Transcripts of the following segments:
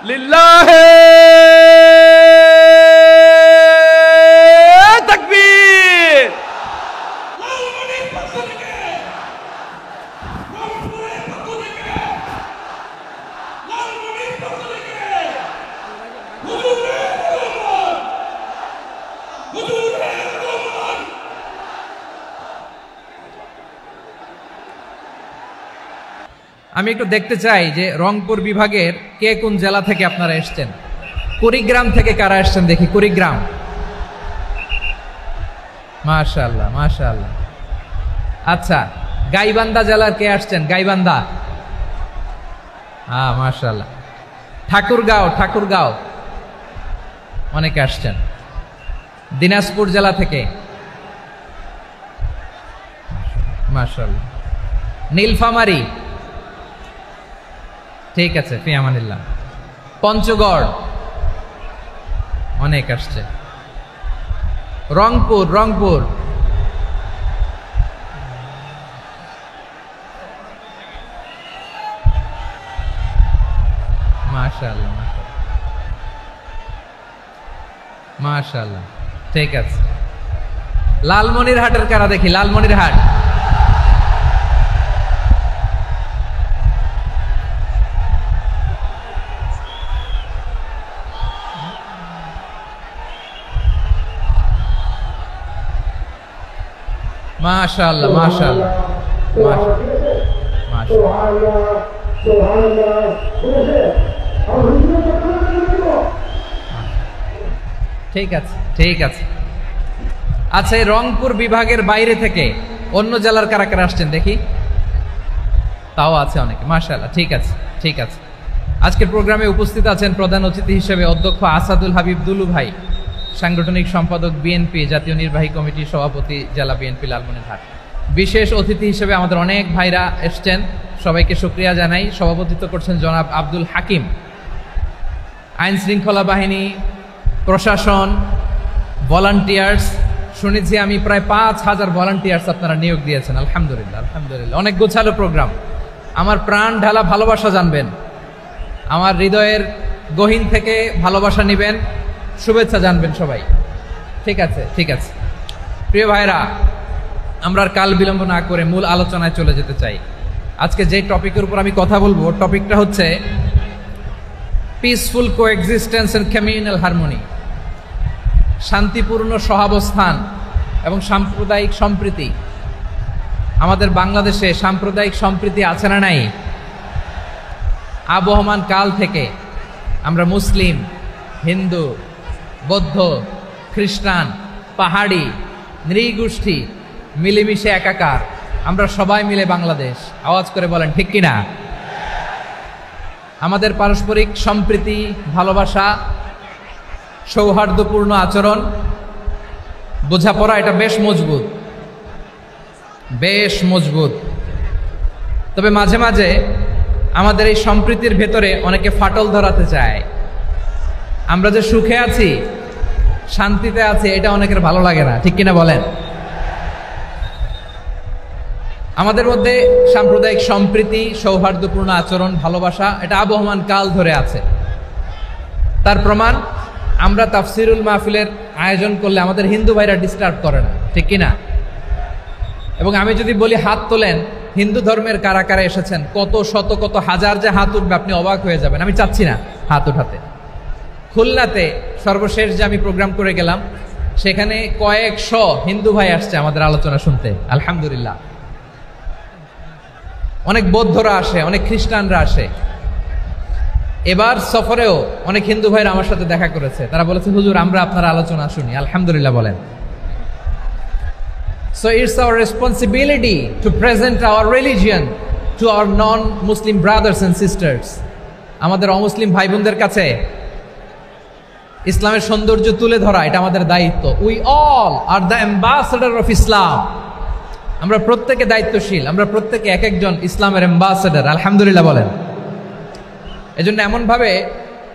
লিল্লাহে তাকবীর। আমি একটু দেখতে চাই যে রংপুর বিভাগের কে কোন জেলা থেকে আপনারা এসেছেন। কুড়িগ্রাম থেকে কারা এসেছেন দেখি, কুড়িগ্রাম। মাশাআল্লাহ মাশাআল্লাহ। আচ্ছা, গাইবান্ধা জেলার কে আসছেন? গাইবান্ধা, হ্যাঁ মাশাআল্লাহ। ঠাকুরগাঁও, ঠাকুরগাঁও অনেকে আসছেন। দিনাজপুর জেলা থেকে মাশাআল্লাহ। নীলফামারী, ঠিক আছে, ফি আমানিল্লাহ। পঞ্চগড় অনেক আসছে। রংপুর, রংপুর মাশাআল্লাহ মাশাআল্লাহ, ঠিক আছে। লালমনিরহাটের কারা দেখি, লালমনিরহাট। মাশাআল্লাহ মাশাআল্লাহ ঠিক আছে ঠিক আছে। আচ্ছা, এই রংপুর বিভাগের বাইরে থেকে অন্য জেলার কারা কারা আসছেন দেখি? তাও আছে অনেকে, মাশাআল্লাহ, ঠিক আছে ঠিক আছে। আজকের প্রোগ্রামে উপস্থিত আছেন প্রধান অতিথি হিসেবে অধ্যক্ষ আসাদুল হাবিব দুলু ভাই, সাংগঠনিক সম্পাদক বিএনপি, জাতীয় নির্বাহী কমিটির সভাপতি, জেলা বিএনপি লালমনিরহাট। বিশেষ অতিথি হিসেবে আমাদের অনেক ভাইরা এসছেন, সবাইকে শুকরিয়া জানাই। সভাপতিত্ব করছেন জনাব আব্দুল হাকিম। আইন শৃঙ্খলা বাহিনী, প্রশাসন, ভলান্টিয়ার্স, শুনেছি আমি প্রায় ৫,০০০ ভলান্টিয়ার্স আপনারা নিয়োগ দিয়েছেন। আলহামদুলিল্লাহ আলহামদুলিল্লাহ, অনেক গোছালো প্রোগ্রাম। আমার প্রাণ ঢালা ভালোবাসা জানবেন, আমার হৃদয়ের গহীন থেকে ভালোবাসা নিবেন, শুভেচ্ছা জানবেন সবাই। ঠিক আছে ঠিক আছে। প্রিয় ভাইরা, আমরা আর কাল বিলম্ব না করে মূল আলোচনায় চলে যেতে চাই। আজকে যে টপিকের উপর আমি কথা বলবো, টপিকটা হচ্ছে peaceful coexistence and communal harmony, শান্তিপূর্ণ সহাবস্থান এবং সাম্প্রদায়িক সম্প্রীতি। আমাদের বাংলাদেশে সাম্প্রদায়িক সম্প্রীতি আছে না নাই? আবহমান কাল থেকে আমরা মুসলিম, হিন্দু, বৌদ্ধ, খ্রিস্টান, পাহাড়ি, নৃগোষ্ঠী মিলেমিশে একাকার, আমরা সবাই মিলে বাংলাদেশ। আওয়াজ করে বলেন ঠিক কিনা? আমাদের পারস্পরিক সম্প্রীতি, ভালোবাসা, সৌহার্দ্যপূর্ণ আচরণ, বোঝাপড়া এটা বেশ মজবুত, বেশ মজবুত। তবে মাঝে মাঝে আমাদের এই সম্প্রীতির ভেতরে অনেকে ফাটল ধরাতে চায়। আমরা যে সুখে আছি, শান্তিতে আছি, এটা অনেকের ভালো লাগে না, ঠিক কিনা বলেন? আমাদের মধ্যে সাম্প্রদায়িক সম্প্রীতি, সৌহার্দ্যপূর্ণ আচরণ, ভালোবাসা এটা আবহমান কাল ধরে আছে। তার প্রমাণ আমরা তাফসিরুল মাহফিলের আয়োজন করলে আমাদের হিন্দু ভাইরা ডিস্টার্ব করে না, ঠিক কিনা? এবং আমি যদি বলি হাত তোলেন, হিন্দু ধর্মের কারা কারা এসেছেন, কত শত কত হাজার যে হাত উঠবে, আপনি অবাক হয়ে যাবেন। আমি চাচ্ছি না হাত উঠাতে। খুলনাতে সর্বশেষ যে আমি প্রোগ্রাম করে গেলাম, সেখানে কয়েকশো হিন্দু ভাই আসছে আমাদের আলোচনা শুনতে, আলহামদুলিল্লাহ। অনেক বৌদ্ধরা আসে, অনেক খ্রিস্টানরা আসে। এবার সফরেও অনেক হিন্দু ভাইরা আমার সাথে দেখা করেছে। তারা বলেছে, হুজুর আমরা আপনার আলোচনা শুনি, আলহামদুলিল্লাহ বলেন। So it's our responsibility to present our religion to our non-Muslim brothers and sisters. আমাদের অমুসলিম ভাই বোনদের কাছে ইসলামের সৌন্দর্য তুলে ধরা এটা আমাদের দায়িত্ব। We all are the ambassador of Islam. আমরা প্রত্যেকে দায়িত্বশীল, আমরা প্রত্যেকে এক একজন ইসলামের অ্যাম্বাসেডর, আলহামদুলিল্লাহ বলেন। এজন্য এমনভাবে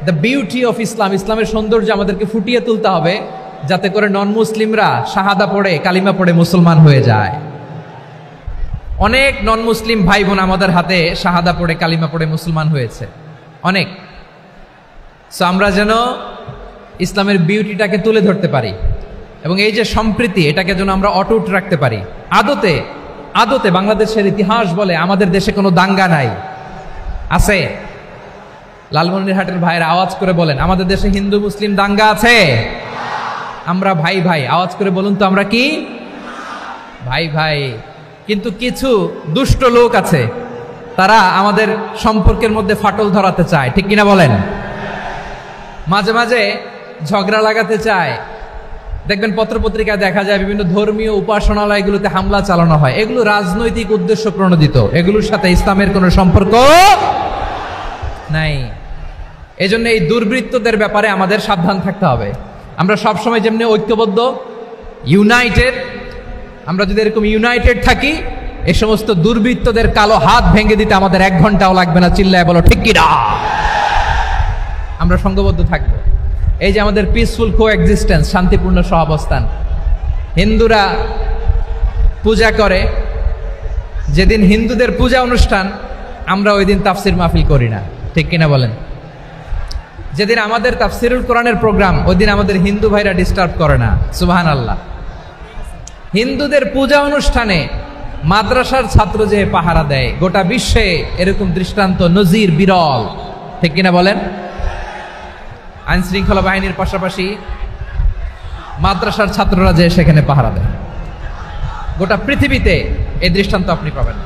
দ্য বিউটি অফ ইসলাম, ইসলামের সৌন্দর্য আমাদেরকে ফুটিয়ে তুলতে হবে, যাতে করে নন মুসলিমরা শাহাদা পড়ে, কালিমা পড়ে মুসলমান হয়ে যায়। অনেক নন মুসলিম ভাই বোন আমাদের হাতে শাহাদা পড়ে, কালিমা পড়ে মুসলমান হয়েছে, অনেক। সো আমরা যেন ইসলামের বিউটিটাকে তুলে ধরতে পারি এবং এই যে সম্প্রীতি, এটাকে যেন আমরা অটুট রাখতে পারি। আদতে আদতে বাংলাদেশের ইতিহাস বলে আমাদের দেশে কোনো দাঙ্গা নাই, আছে? লালমনিরহাটের ভাইয়েরা আওয়াজ করে বলেন, আমাদের দেশে হিন্দু মুসলিম দাঙ্গা আছে? আমরা ভাই ভাই, আওয়াজ করে বলুন তো, আমরা কি ভাই ভাই? কিন্তু কিছু দুষ্ট লোক আছে, তারা আমাদের সম্পর্কের মধ্যে ফাটল ধরাতে চায়, ঠিক কিনা বলেন? মাঝে মাঝে ঝগড়া লাগাতে চায়। দেখবেন পত্রপত্রিকায় দেখা যায় বিভিন্ন ধর্মীয় উপাসনালয়গুলোতে হামলা চালানো হয়। এগুলো রাজনৈতিক উদ্দেশ্য প্রণোদিত, এগুলোর সাথে ইসলামের কোনো সম্পর্ক নাই। এজন্য এই দুর্বৃত্তদের ব্যাপারে আমাদের সাবধান থাকতে হবে। আমরা সবসময় যেমনি ঐক্যবদ্ধ, ইউনাইটেড, আমরা যদি এরকম ইউনাইটেড থাকি, এই সমস্ত দুর্বৃত্তদের কালো হাত ভেঙে দিতে আমাদের 1 ঘন্টাও লাগবে না। চিল্লায় বলো ঠিক কিনা? আমরা সংঘবদ্ধ থাকবো। এই যে আমাদের পিসফুল কোএক্সিস্টেন্স, শান্তিপূর্ণ সহাবস্থান। হিন্দুরা পূজা করে, যেদিন হিন্দুদের পূজা অনুষ্ঠান, আমরা ওই দিন তাফসির মাহফিল করি না, ঠিক কিনা বলেন? যেদিন আমাদের তাফসিরুল কোরআনের প্রোগ্রাম, ওই দিন আমাদের হিন্দু ভাইরা ডিস্টার্ব করে না, সুবহানাল্লাহ। হিন্দুদের পূজা অনুষ্ঠানে মাদ্রাসার ছাত্র যে পাহারা দেয়, গোটা বিশ্বে এরকম দৃষ্টান্ত নজির বিরল, ঠিক কিনা বলেন? আইন শৃঙ্খলা বাহিনীর পাশাপাশি মাদ্রাসার ছাত্ররা যে সেখানে পাহারা দেয়, গোটা পৃথিবীতে এই দৃষ্টান্ত আপনি পাবেন।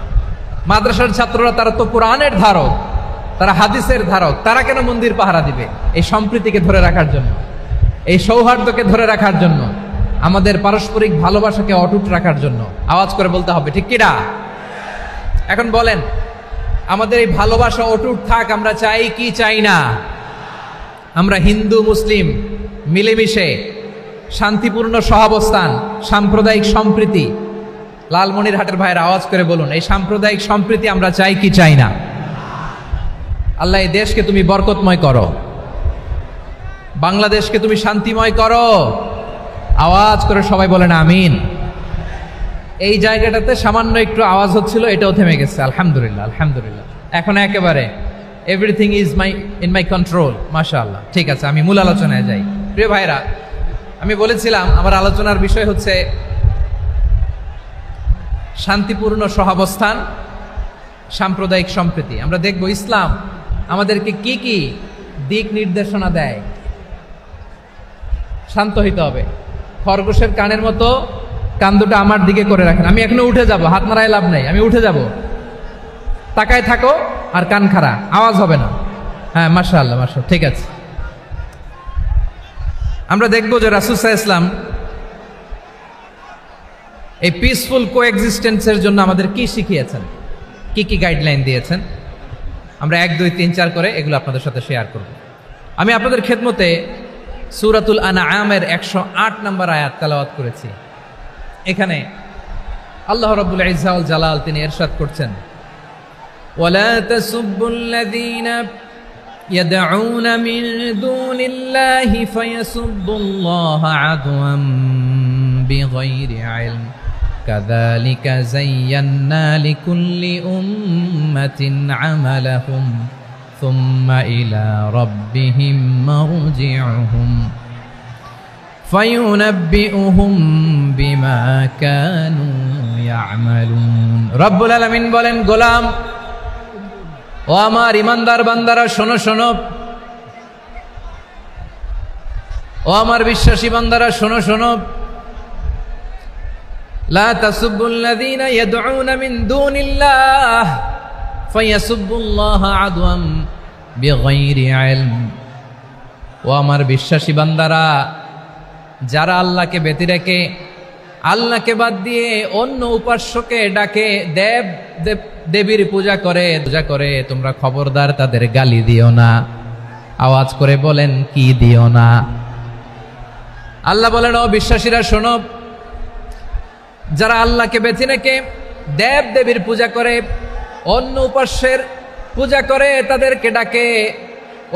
মাদ্রাসার ছাত্ররা, তারা তো কোরআনের ধারক, তারা হাদিসের ধারক, তারা কেন মন্দির পাহারা দিবে? এই সম্প্রীতিকে ধরে রাখার জন্য, এই সৌহার্দ্যকে ধরে রাখার জন্য, আমাদের পারস্পরিক ভালোবাসাকে অটুট রাখার জন্য। আওয়াজ করে বলতে হবে ঠিক কিনা? এখন বলেন, আমাদের এই ভালোবাসা অটুট থাক, আমরা চাই কি চাই না? আমরা হিন্দু মুসলিম মিলেমিশে শান্তিপূর্ণ সহাবস্থান, সাম্প্রদায়িক সম্প্রীতি। লালমনিরহাটের ভাইয়ের আওয়াজ করে বলুন, এই সাম্প্রদায়িক সম্প্রীতি আমরা চাই কি চাই না? আল্লাহ এই দেশকে তুমি বরকতময় করো, বাংলাদেশকে তুমি শান্তিময় করো। আওয়াজ করে সবাই বলেন আমিন। এই জায়গাটাতে সামান্য একটু আওয়াজ হচ্ছিল, এটাও থেমে গেছে, আলহামদুলিল্লাহ আলহামদুলিল্লাহ। এখন একেবারে everything is in my control, মাশাআল্লাহ। ঠিক আছে, আমি মূল আলোচনায় যাই। প্রিয় ভাইরা, আমি বলেছিলাম আমার আলোচনার বিষয় হচ্ছে শান্তিপূর্ণ সহাবস্থান, সাম্প্রদায়িক সম্প্রীতি। আমরা দেখব ইসলাম আমাদেরকে কি কি দিক নির্দেশনা দেয়। শান্ত হইতে হবে, খরগোশের কানের মতো কান দুটো আমার দিকে করে রাখেন। আমি এখনো উঠে যাব, হাত নাড়ায় লাভ নাই, আমি উঠে যাব। তাকায় থাকো আর কান খাড়া, আওয়াজ হবে না। হ্যাঁ, মাশাআল্লাহ, মাশাআল্লাহ, ঠিক আছে। আমরা দেখবো যে রাসূল সাল্লাল্লাহু আলাইহি ওয়াসাল্লাম এই পিসফুল কোএক্সিস্টেন্সের জন্য আমাদের কি শিখিয়েছেন, কি কি গাইডলাইন দিয়েছেন। আমরা 1, 2, 3, 4 করে এগুলো আপনাদের সাথে শেয়ার করব। আমি আপনাদের খেদমতে সূরাতুল আনআমের 108 নম্বর আয়াত তেলাওয়াত করেছি। এখানে আল্লাহ রাব্বুল ইজ্জা ওয়াল জালাল তিনি ইরশাদ করছেন, ওয়ালা তাসুব্বুল্লাযীনা ইয়াদউনা মিন দুনিল্লাহি ফায়াসুব্বুল্লাহা আদওয়াম বিগাইরি ইলম কাযালিকা যায়্যান্না লিকুল্লি উম্মাতিন আমালাহুম সুম্মা ইলা রাব্বিহিম মারজিউহুম ফায়ুনাব্বিউহুম বিমা কানু ইয়ামালুন। রব্বুল আলামিন বলেন, গোলাম ও আমার ইমানদার বান্দারা শোনো শোনো, ও আমার বিশ্বাসী বান্দারা শোনো শোনো, লা তাসুব্বুল্লাযীনা ইয়াদউনা মিন দুনিল্লাহ ফায়াসুব্বুল্লাহা আদওয়াম বিগাইরি ইলম। ও আমার বিশ্বাসী বান্দারা, যারা আল্লাহকে ব্যতি রেখে, আল্লাহকে বাদ দিয়ে অন্য উপাস্যকে ডাকে, দেবীর পূজা করে, তোমরা খবরদার তাদের গালি দিও না। আওয়াজ করে বলেন, কি দিও না? আল্লাহ বলেন, ও বিশ্বাসীরা শোনো, যারা আল্লাহকে বেছে রেখে দেবীর পূজা করে, অন্য উপাস্যের পূজা করে, তাদেরকে ডাকে,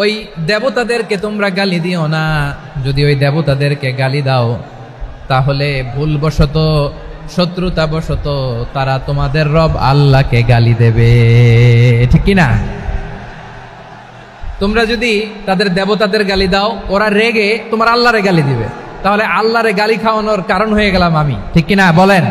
ওই দেবতাদেরকে তোমরা গালি দিও না। যদি ওই দেবতাদেরকে গালি দাও তাহলে ভুলবশত, শত্রুতাবশত তারা তোমাদের রব আল্লাহকে গালি দেবে, ঠিক কি না? তোমরা যদি তাদের দেবতাদের গালি দাও, ওরা রেগে তোমার আল্লাহরে গালি দিবে, তাহলে আল্লাহরে গালি খাওয়ানোর কারণ হয়ে গেলাম আমি, ঠিক কি না? বলেন।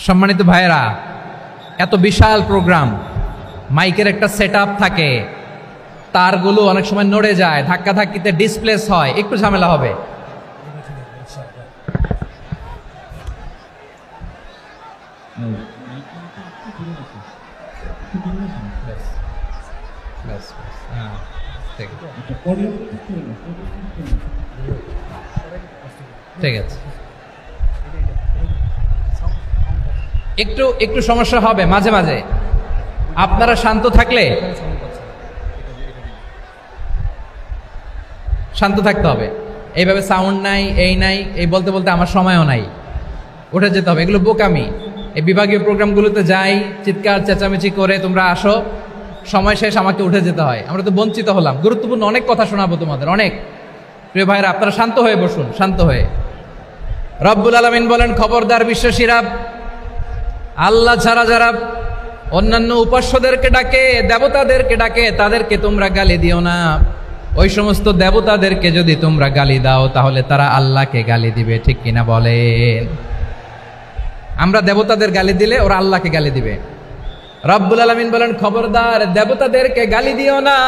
সম্মানিত ভাইয়েরা, এত বিশাল প্রোগ্রাম, মাইকের একটা সেটআপ থাকে, তারগুলো অনেক সময় নড়ে যায়, ধাক্কা ধাক্কিতে ডিসপ্লেস হয়, একটু ঝামেলা হবে। ঠিক আছে, একটু একটু সমস্যা হবে মাঝে মাঝে। আপনারা শান্ত থাকলে, শান্ত থাকতে হবে। এইভাবে সাউন্ড নাই, এই নাই, এই বলতে বলতে আমার সময়ও নাই, উঠে যেতে হবে, এগুলো বোকামি। এই বিভাগীয় প্রোগ্রামগুলোতে যাই, চিৎকার চেঁচামেচি করে তোমরা আসো, সময় শেষ, আমাকে উঠে যেতে হয়। আমরা তো বঞ্চিত হলাম, গুরুত্বপূর্ণ অনেক কথা শোনাবো তোমাদের, অনেক। প্রিয় ভাইরা, আপনারা শান্ত হয়ে বসুন, শান্ত হয়ে। রব্বুল আলামিন বলেন, খবরদার বিশ্বাসীরা, আল্লাহ ছাড়া যারা অন্যান্য উপাস্যদেরকে ডাকে, দেবতাদেরকে ডাকে, তাদেরকে তোমরা গালি দিও না। ওই সমস্ত দেবতাদেরকে যদি তোমরা গালি দাও তাহলে তারা আল্লাহকে গালি দিবে, ঠিক কিনা বলেন? আমরা দেবতাদের গালি দিলে ওরা আল্লাহকে গালি দিবে। রব্বুল আলামিন বলেন, খবরদার দেবতাদেরকে গালি দিও না,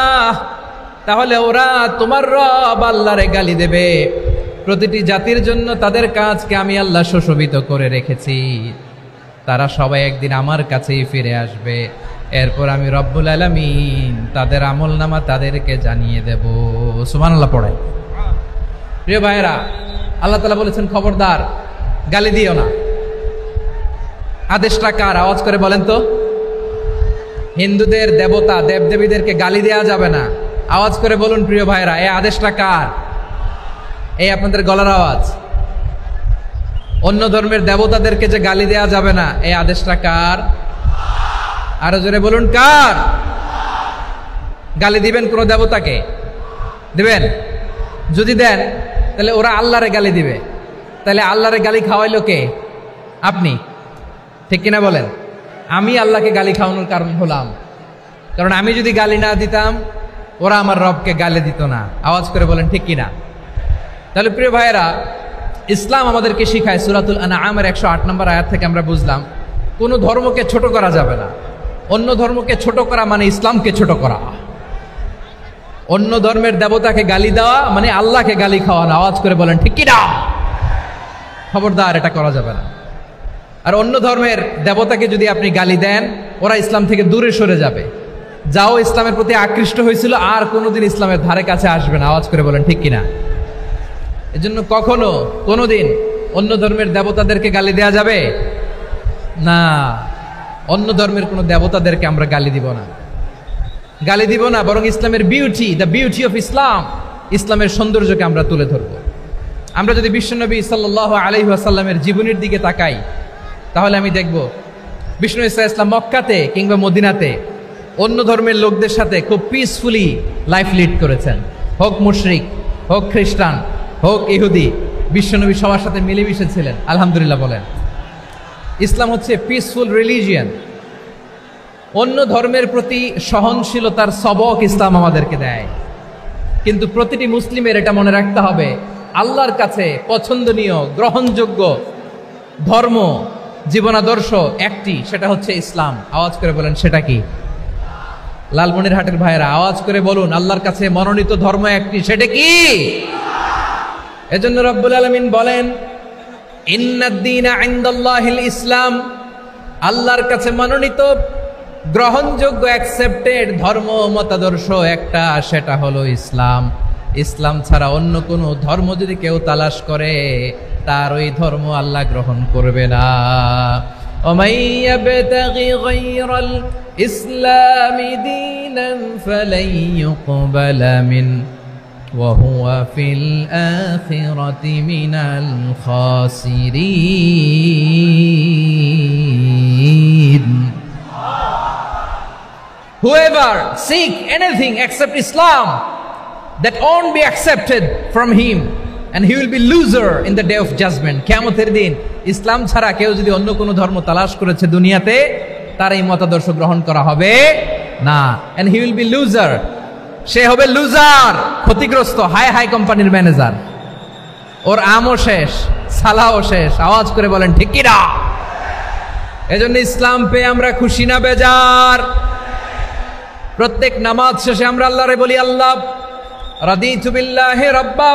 তাহলে ওরা তোমার রব আল্লাহরে গালি দেবে। প্রতিটি জাতির জন্য তাদের কাজকে আমি আল্লাহ সুশোভিত করে রেখেছি, তারা সবাই একদিন আমার কাছেই ফিরে আসবে। এরপর আমি রব্বুল আলামিন তাদের আমলনামা তাদেরকে জানিয়ে দেব। সুবহানাল্লাহ পড়াই। প্রিয় ভাইয়েরা, আল্লাহ তাআলা বলেছেন, খবরদার গালি দিও না। আদেশটা কার? আওয়াজ করে বলেন তো। হিন্দুদের দেবতা দেবদেবীদেরকে গালি দেওয়া যাবে না, আওয়াজ করে বলুন প্রিয় ভাইয়েরা, এই আদেশটা কার? এই আপনাদের গলার আওয়াজ। অন্য ধর্মের দেবতাদেরকে যে গালি দেওয়া যাবে না, এই আদেশটা কার? আরো জোরে বলুন, কার? গালি দিবেন কোন দেবতাকে? দিবেন? যদি দেন তাহলে ওরা আল্লাহরে গালি দিবে, তাহলে আল্লাহরে গালি খাওয়াইলো কে? আপনি, ঠিক কিনা বলেন? আমি আল্লাহকে গালি খাওয়ানোর কারণ হলাম, কারণ আমি যদি গালি না দিতাম ওরা আমার রবকে গালি দিত না। আওয়াজ করে বলেন ঠিক কিনা? তাহলে প্রিয় ভাইয়েরা, ইসলাম আমাদেরকে শিখায়, সূরাতুল আনআমের 108 নম্বর আয়াত থেকে আমরা বুঝলাম কোনো ধর্মকে ছোট করা যাবে না। অন্য ধর্মকে ছোট করা মানে ইসলামকে ছোট করা। অন্য ধর্মের দেবতাকে গালি দেওয়া মানে আল্লাহকে গালি খাওয়ানো। আওয়াজ করে বলেন ঠিক কিনা? খবরদার, এটা করা যাবে না। আর অন্য ধর্মের দেবতাকে যদি আপনি গালি দেন, ওরা ইসলাম থেকে দূরে সরে যাবে। যাও ইসলামের প্রতি আকৃষ্ট হয়েছিল আর কোনোদিন ইসলামের ধারে কাছে আসবে না। আওয়াজ করে বলেন ঠিক কিনা? এজন্য কখনো কোনোদিন অন্য ধর্মের দেবতাদেরকে গালি দেয়া যাবে না। অন্য ধর্মের কোনো দেবতাদেরকে আমরা গালি দিব না, গালি দিব না, বরং ইসলামের beauty, the beauty of Islam, ইসলামের সৌন্দর্যকে আমরা তুলে ধরব। আমরা যদি বিশ্বনবী সাল্লাল্লাহু আলাইহি ওয়াসাল্লামের জীবনের দিকে তাকাই, তাহলে আমি দেখব বিষ্ণু ইসলাম মক্কাতে কিংবা মদিনাতে অন্য ধর্মের লোকদের সাথে খুব পিসফুলি লাইফ লিড করেছেন। হোক মুশরিক, হোক খ্রিস্টান, হোক ইহুদি, বিশ্বনবী সবার সাথে মিলেমিশে ছিলেন। আলহামদুলিল্লাহ বলেন। ইসলাম হচ্ছে পিসফুল রিলিজিয়ান। অন্য ধর্মের প্রতি সহনশীলতার সবক ইসলাম আমাদেরকে দেয়। কিন্তু প্রতিটি মুসলিমের এটা মনে রাখতে হবে, আল্লাহর কাছে পছন্দনীয় গ্রহণযোগ্য ধর্ম, জীবনাদর্শ একটি, সেটা হচ্ছে ইসলাম। আওয়াজ করে বলেন সেটা কি? লালমনিরহাটের ভাইয়েরা আওয়াজ করে বলুন, আল্লাহর কাছে মনোনীত ধর্ম একটি, সেটা কি? এজন্য রব্বুল আলামিন বলেন, ইন্নাদ-দীনা ইনদাল্লাহিল ইসলাম, আল্লাহর কাছে মনোনীত গ্রহণযোগ্য অ্যাকসেপ্টেড ধর্ম মতাদর্শ একটা, সেটা হলো ইসলাম। ইসলাম ছাড়া অন্য কোনো ধর্ম যদি কেউ তালাশ করে, তার ওই ধর্ম আল্লাহ গ্রহণ করবে না। ওমাই ইয়াবতাগি গায়রাল ইসলামি দীনান ফালাই ইউকবালা মিন ওয়া হুয়া ফিল আখিরাতি মিনাল খাসিরিন। Whoever seek anything except Islam, that won't be accepted from him, and he will be loser in the day of judgment. কিয়ামতের দিন ইসলাম ছাড়া কেউ যদি অন্য কোনো ধর্ম তালাশ করেছে দুনিয়াতে, তার এই মতাদর্শ গ্রহণ করা হবে না। and he will be loser, সে হবে লুজার, ক্ষতিগ্রস্ত, হাই হাই কোম্পানির ম্যানেজার। ওর আমও শেষ, সালাও শেষ। আওয়াজ করে বলেন ঠিক কি না? এজন্য ইসলাম পেয়ে আমরা খুশি না বেজার? প্রত্যেক নামাজ শেষে আমরা আল্লাহরে বলি, আল্লাহ রাদিতু বিল্লাহি রাব্বা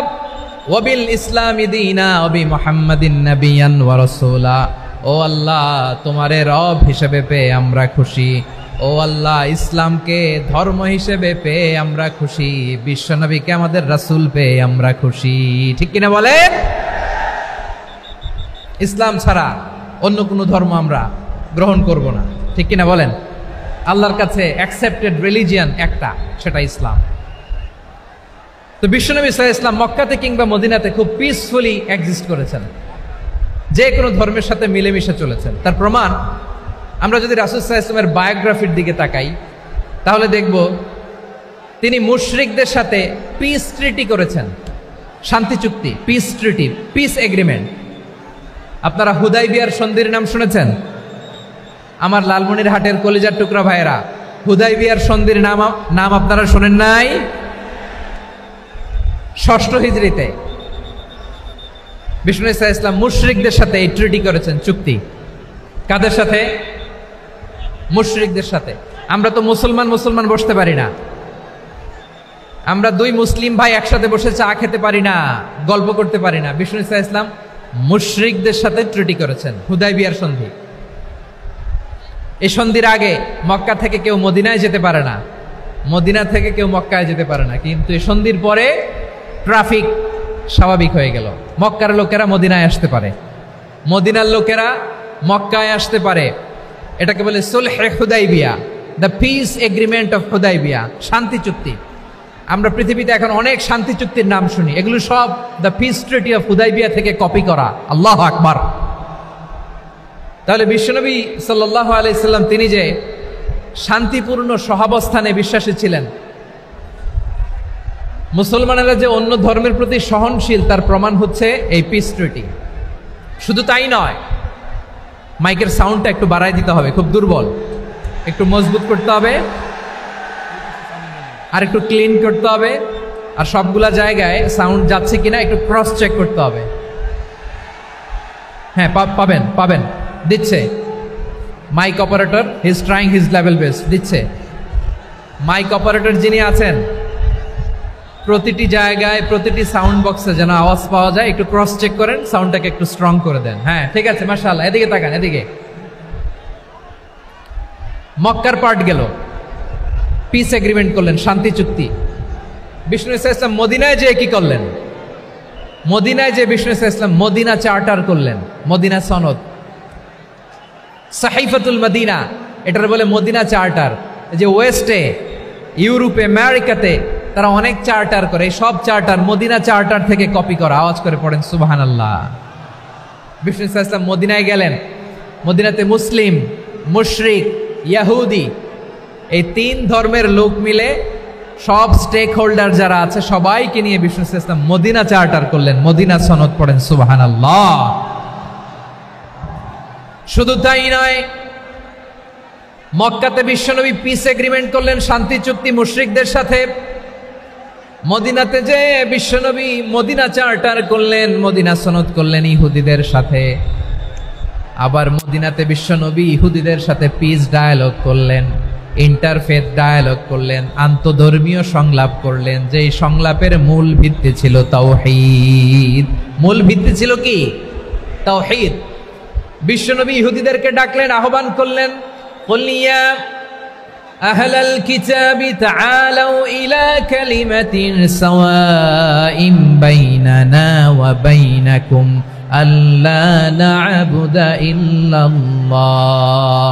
ওয়া বিল ইসলামি দীনা ওয়া বি মুহাম্মাদিন নাবিয়ান ওয়া রাসূলা। ও আল্লাহ, তোমারে রব হিসেবে পেয়ে আমরা খুশি। ও আল্লাহ, ইসলামকে ধর্ম হিসেবে পেয়ে আমরা খুশি। বিশ্বনবীকে আমাদের রাসূল পেয়ে আমরা খুশি। ঠিক কিনা বলে? ইসলাম ছাড়া অন্য কোনো ধর্ম আমরা গ্রহণ করব না। ঠিক কিনা বলেন? আল্লাহর কাছে অ্যাকসেপ্টেড রিলিজিয়ান একটা, সেটা ইসলাম। তো বিশ্বনবী সাল্লাল্লাহু আলাইহি ওয়াসাল্লাম মক্কাতে কিংবা মদিনাতে খুব পিসফুলি এক্সিস্ট করেছেন, যে কোনো ধর্মের সাথে মিলেমিশে চলেছেন। তার প্রমাণ আমরা যদি রাসূল সাল্লাল্লাহু আলাইহি ওয়াসাল্লামের বায়োগ্রাফির দিকে তাকাই, তাহলে দেখব তিনি মুশরিকদের সাথে পিস ট্রিটি করেছেন, শান্তি চুক্তি, পিস ট্রিটি, পিস এগ্রিমেন্ট। আপনারা হুদাইবিয়ার সন্ধির নাম শুনেছেন? আমার লালমনিরহাটের কলিজার টুকরা ভাইয়েরা, হুদাইবিয়ার সন্ধির নাম আপনারা শোনেন নাই? 6ষ্ঠ হিজরিতে বিষ্ণু ইসা ইসলাম মুশরিকদের সাথে এই ট্রিটি করেছেন, চুক্তি। কাদের সাথে? মুশরিকদের সাথে। আমরা তো মুসলমান বসতে পারি না। আমরা দুই মুসলিম ভাই একসাথে বসে চা খেতে পারি না, গল্প করতে পারি না। বিষ্ণু ইসা ইসলাম মুশরিকদের সাথে ট্রিটি করেছেন, হুদাইবিয়ার সন্ধি। এই সন্ধির আগে মক্কা থেকে কেউ মদিনায় যেতে পারে না, মদিনা থেকে কেউ মক্কায় যেতে পারে না। কিন্তু এই সন্ধির পরে ট্রাফিক স্বাভাবিক হয়ে গেল। মক্কার লোকেরা মদিনায় আসতে পারে, মদিনার লোকেরা মক্কায় আসতে পারে। এটাকে বলে সুলহে Hudaibiya, the peace agreement of Hudaibiya, শান্তি চুক্তি। আমরা পৃথিবীতে এখন অনেক শান্তি চুক্তির নাম শুনি, এগুলো সব the piece treaty of Hudaibiya থেকে কপি করা। আল্লাহু আকবার। তাহলে বিশ্বনবী সাল্লাল্লাহু আলাইহি সাল্লাম তিনি যে শান্তিপূর্ণ সহাবস্থানে বিশ্বাসী ছিলেন, মুসলমানেরা যে অন্য ধর্মের প্রতি সহনশীল, তার প্রমাণ হচ্ছে এই পিস ট্রিটি। শুধু তাই নয়, মাইকের সাউন্ডটা একটু বাড়াই দিতে হবে, খুব দুর্বল, একটু মজবুত করতে হবে। আর একটু ক্লিন করতে হবে, আর সবগুলা জায়গায় সাউন্ড যাচ্ছে কিনা একটু ক্রস চেক করতে হবে। হ্যাঁ, পাবেন দিচ্ছে mike operator, he is trying his level best, দিচ্ছে মাইক অপারেটর যিনি আছেন, প্রতিটি জায়গায় প্রতিটি সাউন্ড বক্সে যেন আওয়াজ পাওয়া যায়, একটু ক্রস চেক করেন, সাউন্ডটাকে একটু স্ট্রং করে দেন। হ্যাঁ, ঠিক আছে, মাশাআল্লাহ। এদিকে তাকান, এদিকে। মক্কার পার্ট গেল, পিস এগ্রিমেন্ট করলেন, শান্তি চুক্তি। বিষ্ণু ইসলাম মদিনায় যে কি করলেন? মদিনায় যে বিষ্ণু ইসলাম মদিনা চার্টার করলেন, মদিনা সনদ, সাহিফাতুল মদিনা, এটার বলে মদিনা চার্টার। যে ওয়েস্টে, ইউরোপে, আমেরিকাতে তারা অনেক চার্টার করে, সব চার্টার মদিনা চার্টার থেকে কপি করা। আওয়াজ করে পড়েন সুবহানাল্লাহ। বিষ্ণু ইসলাম মদিনায় গেলেন, মদিনাতে মুসলিম, মুশরিক, ইয়াহুদি, এই তিন ধর্মের লোক মিলে সব স্টেক হোল্ডার যারা আছে সবাইকে নিয়ে বিষ্ণু ইসলাম মদিনা চার্টার করলেন, মদিনা সনদ। পড়েন সুবহানাল্লাহ। শুধু তাই নয়, মক্কাতে বিশ্বনবী পিস এগ্রিমেন্ট করলেন, শান্তি চুক্তি মুশরিকদের সাথে। মদিনাতে যে বিশ্বনবী মদিনা চার্টার করলেন, মদিনা সনদ করলেন ইহুদিদের সাথে। আবার মদিনাতে বিশ্বনবী ইহুদিদের সাথে পিস ডায়ালগ করলেন, ইন্টারফেথ ডায়ালগ করলেন, আন্তধর্মীয় সংলাপ করলেন। যেই সংলাপের মূল ভিত্তি ছিল তাওহীদ। মূল ভিত্তি ছিল কি? তাওহীদ। বিশ্বনবী ইহুদিদেরকে ডাকলেন, আহ্বান করলেন, কুল ইয়া আহলাল কিতাবি তাআলাউ ইলা কালিমাতিন সাওয়াইন বাইনানা ওয়া বাইনাকুম আল্লা না'বুদা ইল্লাল্লাহ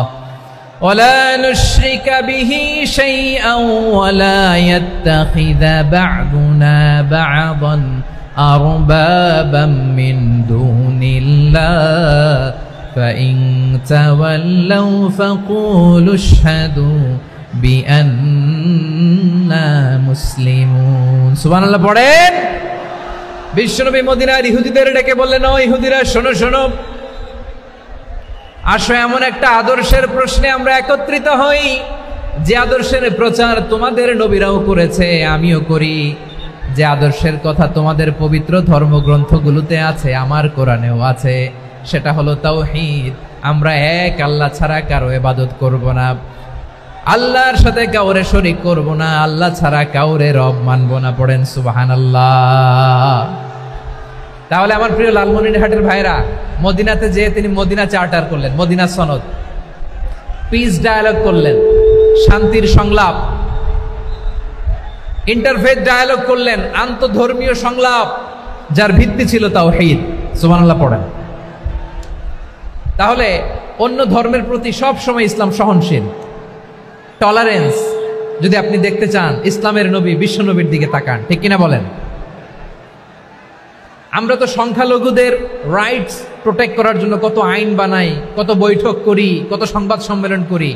ওয়া লা নুশরিকা বিহি শাইআন ওয়া লা ইয়াত্তাখিযা বা'দুনা বা'দান আরবাবাম মিন দুনিল্লাহ فإن تولوا فقولوا اشهدوا بأننا مسلمون। সুবহানাল্লাহ পড়েন। বিশ্বনবী মদিনার ইহুদিদের ডেকে বললেন, ও ইহুদিরা, শোনো শোনো, আসো এমন একটা আদর্শের প্রশ্নে আমরা একত্রিত হই, যে আদর্শের প্রচার তোমাদের নবীরাও করেছে, আমিও করি। যে আদর্শের কথা তোমাদের পবিত্র ধর্মগ্রন্থগুলোতে আছে, আমার কোরআনেও আছে, সেটা হলো তাওহীদ। আমরা এক আল্লাহ ছাড়া কারো ইবাদত করব না, আল্লাহর সাথে কাউরে শরীক করব না, আল্লাহ ছাড়া কাউরে রব মানব না। পড়েন সুবহানাল্লাহ। তাহলে আমার প্রিয় লালমনিরহাটের ভাইরা, মদিনাতে যে তিনি মদিনা চার্টার করলেন, মদিনা সনদ, পিস ডায়ালগ করলেন, শান্তির সংলাপ, ইন্টারফেথ ডায়ালগ করলেন, আন্তধর্মীয় সংলাপ, যার ভিত্তি ছিল তাওহীদ। সুবহানাল্লাহ পড়েন। তাহলে অন্য ধর্মের প্রতি সব সময় ইসলাম সহনশীল, টলারেন্স। যদি আপনি দেখতে চান ইসলামের নবী বিশ্ব নবীর দিকে তাকান, ঠিক কিনা বলেন? আমরা তো সংখ্যালঘুদের রাইটস প্রোটেক্ট করার জন্য কত আইন বানাই, কত বৈঠক করি, কত সংবাদ সম্মেলন করি।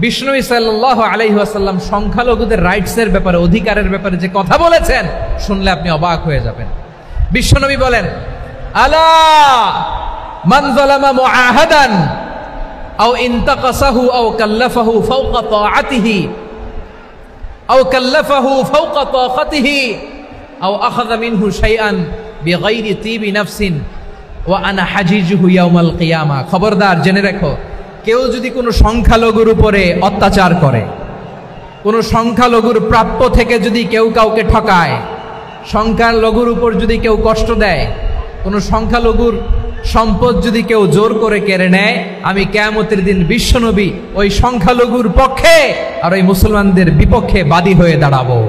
বিষ্ণু সাল্লাল্লাহু আলাইহি ওয়াসাল্লাম সংখ্যালঘুদের রাইটসের ব্যাপারে, অধিকারের ব্যাপারে যে কথা বলেছেন, শুনলে আপনি অবাক হয়ে যাবেন। বিশ্বনবী বলেন, আলা মান যালামা মুআহাদান আও ইনতাকাসাহু আও কাল্লাফাহু ফাওকা তাআতিহি আও কাল্লাফাহু ফাওকা তাকাতিহি আও আখাযা মিনহু শাইআন বিগাইরি তিবি নাফসিন ওয়া আনা হাজিজুহু ইয়াউমাল কিয়ামা। খবরদার, জেনে রাখো, কেউ যদি কোনো সংখ্যালঘুর উপরে অত্যাচার করে, কোনো সংখ্যালঘুর প্রাপ্য থেকে যদি কেউ কাউকে ঠকায়, সংখ্যালঘুর উপর যদি কেউ কষ্ট দেয়, কোনো সংখ্যালঘুর সম্পদ যদি কেউ জোর করে কেড়ে নেয়, আমি কিয়ামতের দিন বিশ্বনবী ওই সংখ্যালঘুর পক্ষে আর ওই মুসলমানদের বিপক্ষে বাদী হয়ে দাঁড়াবো।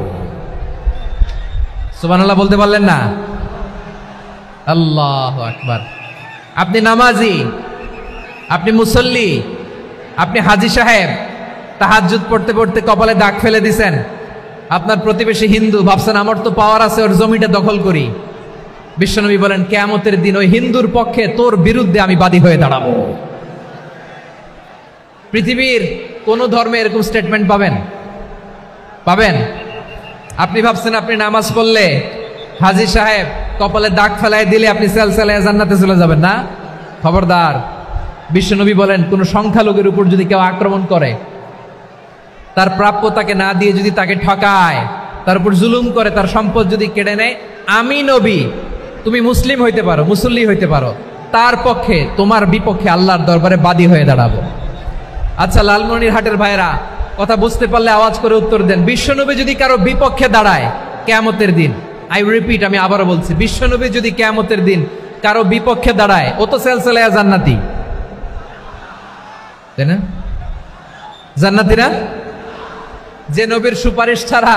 সুবহানাল্লাহ বলতে পারলেন না? আল্লাহু আকবার। আপনি নামাজি, আপনি মুসল্লি, আপনি হাজী সাহেব, তাহাজ্জুদ পড়তে পড়তে কপালে দাগ ফেলে দিছেন, আপনার প্রতিবেশী হিন্দু, ভাবছেন আমার তো পাওয়ার আছে, ওর জমিটা দখল করি। বিশ্বনবী বলেন, কিয়ামতের দিন ওই হিন্দুর পক্ষে তোর বিরুদ্ধে আমি বাদী হয়ে দাঁড়াবো। পৃথিবীর কোন ধর্মে এরকম স্টেটমেন্ট পাবেন? পাবেন? আপনি ভাবছেন আপনি নামাজ পড়লে হাজী সাহেব কপালে দাগ ফেলায় দিলে আপনি সেলসেলায় জান্নাতে চলে যাবেন না? খবরদার। বিশ্বনবী বলেন, কোন সংখ্যালঘুর উপর যদি কেউ আক্রমণ করে, তার প্রাপ্য তাকে না দিয়ে যদি তাকে ঠকায়, তার উপর জুলুম করে, তার সম্পদ যদি কেড়ে নেয়, আমি নবী, তুমি মুসলিম হইতে পারো, মুসল্লি হইতে পারো, তার পক্ষে তোমার বিপক্ষে আল্লাহর দরবারে বাদী হয়ে দাঁড়াবো। আচ্ছা লালমনিরহাটের ভাইরা, কথা বুঝতে পারলে আওয়াজ করে উত্তর দেন। বিশ্বনবী যদি কারো বিপক্ষে দাঁড়ায় কিয়ামতের দিন, আই রিপিট, আমি আবারও বলছি, বিশ্বনবী যদি কিয়ামতের দিন কারো বিপক্ষে দাঁড়ায়, ও তো সেলসেলায়া জান্নাতি, তাই না? জান্নাতি না? যে নবীর সুপারিশ ছাড়া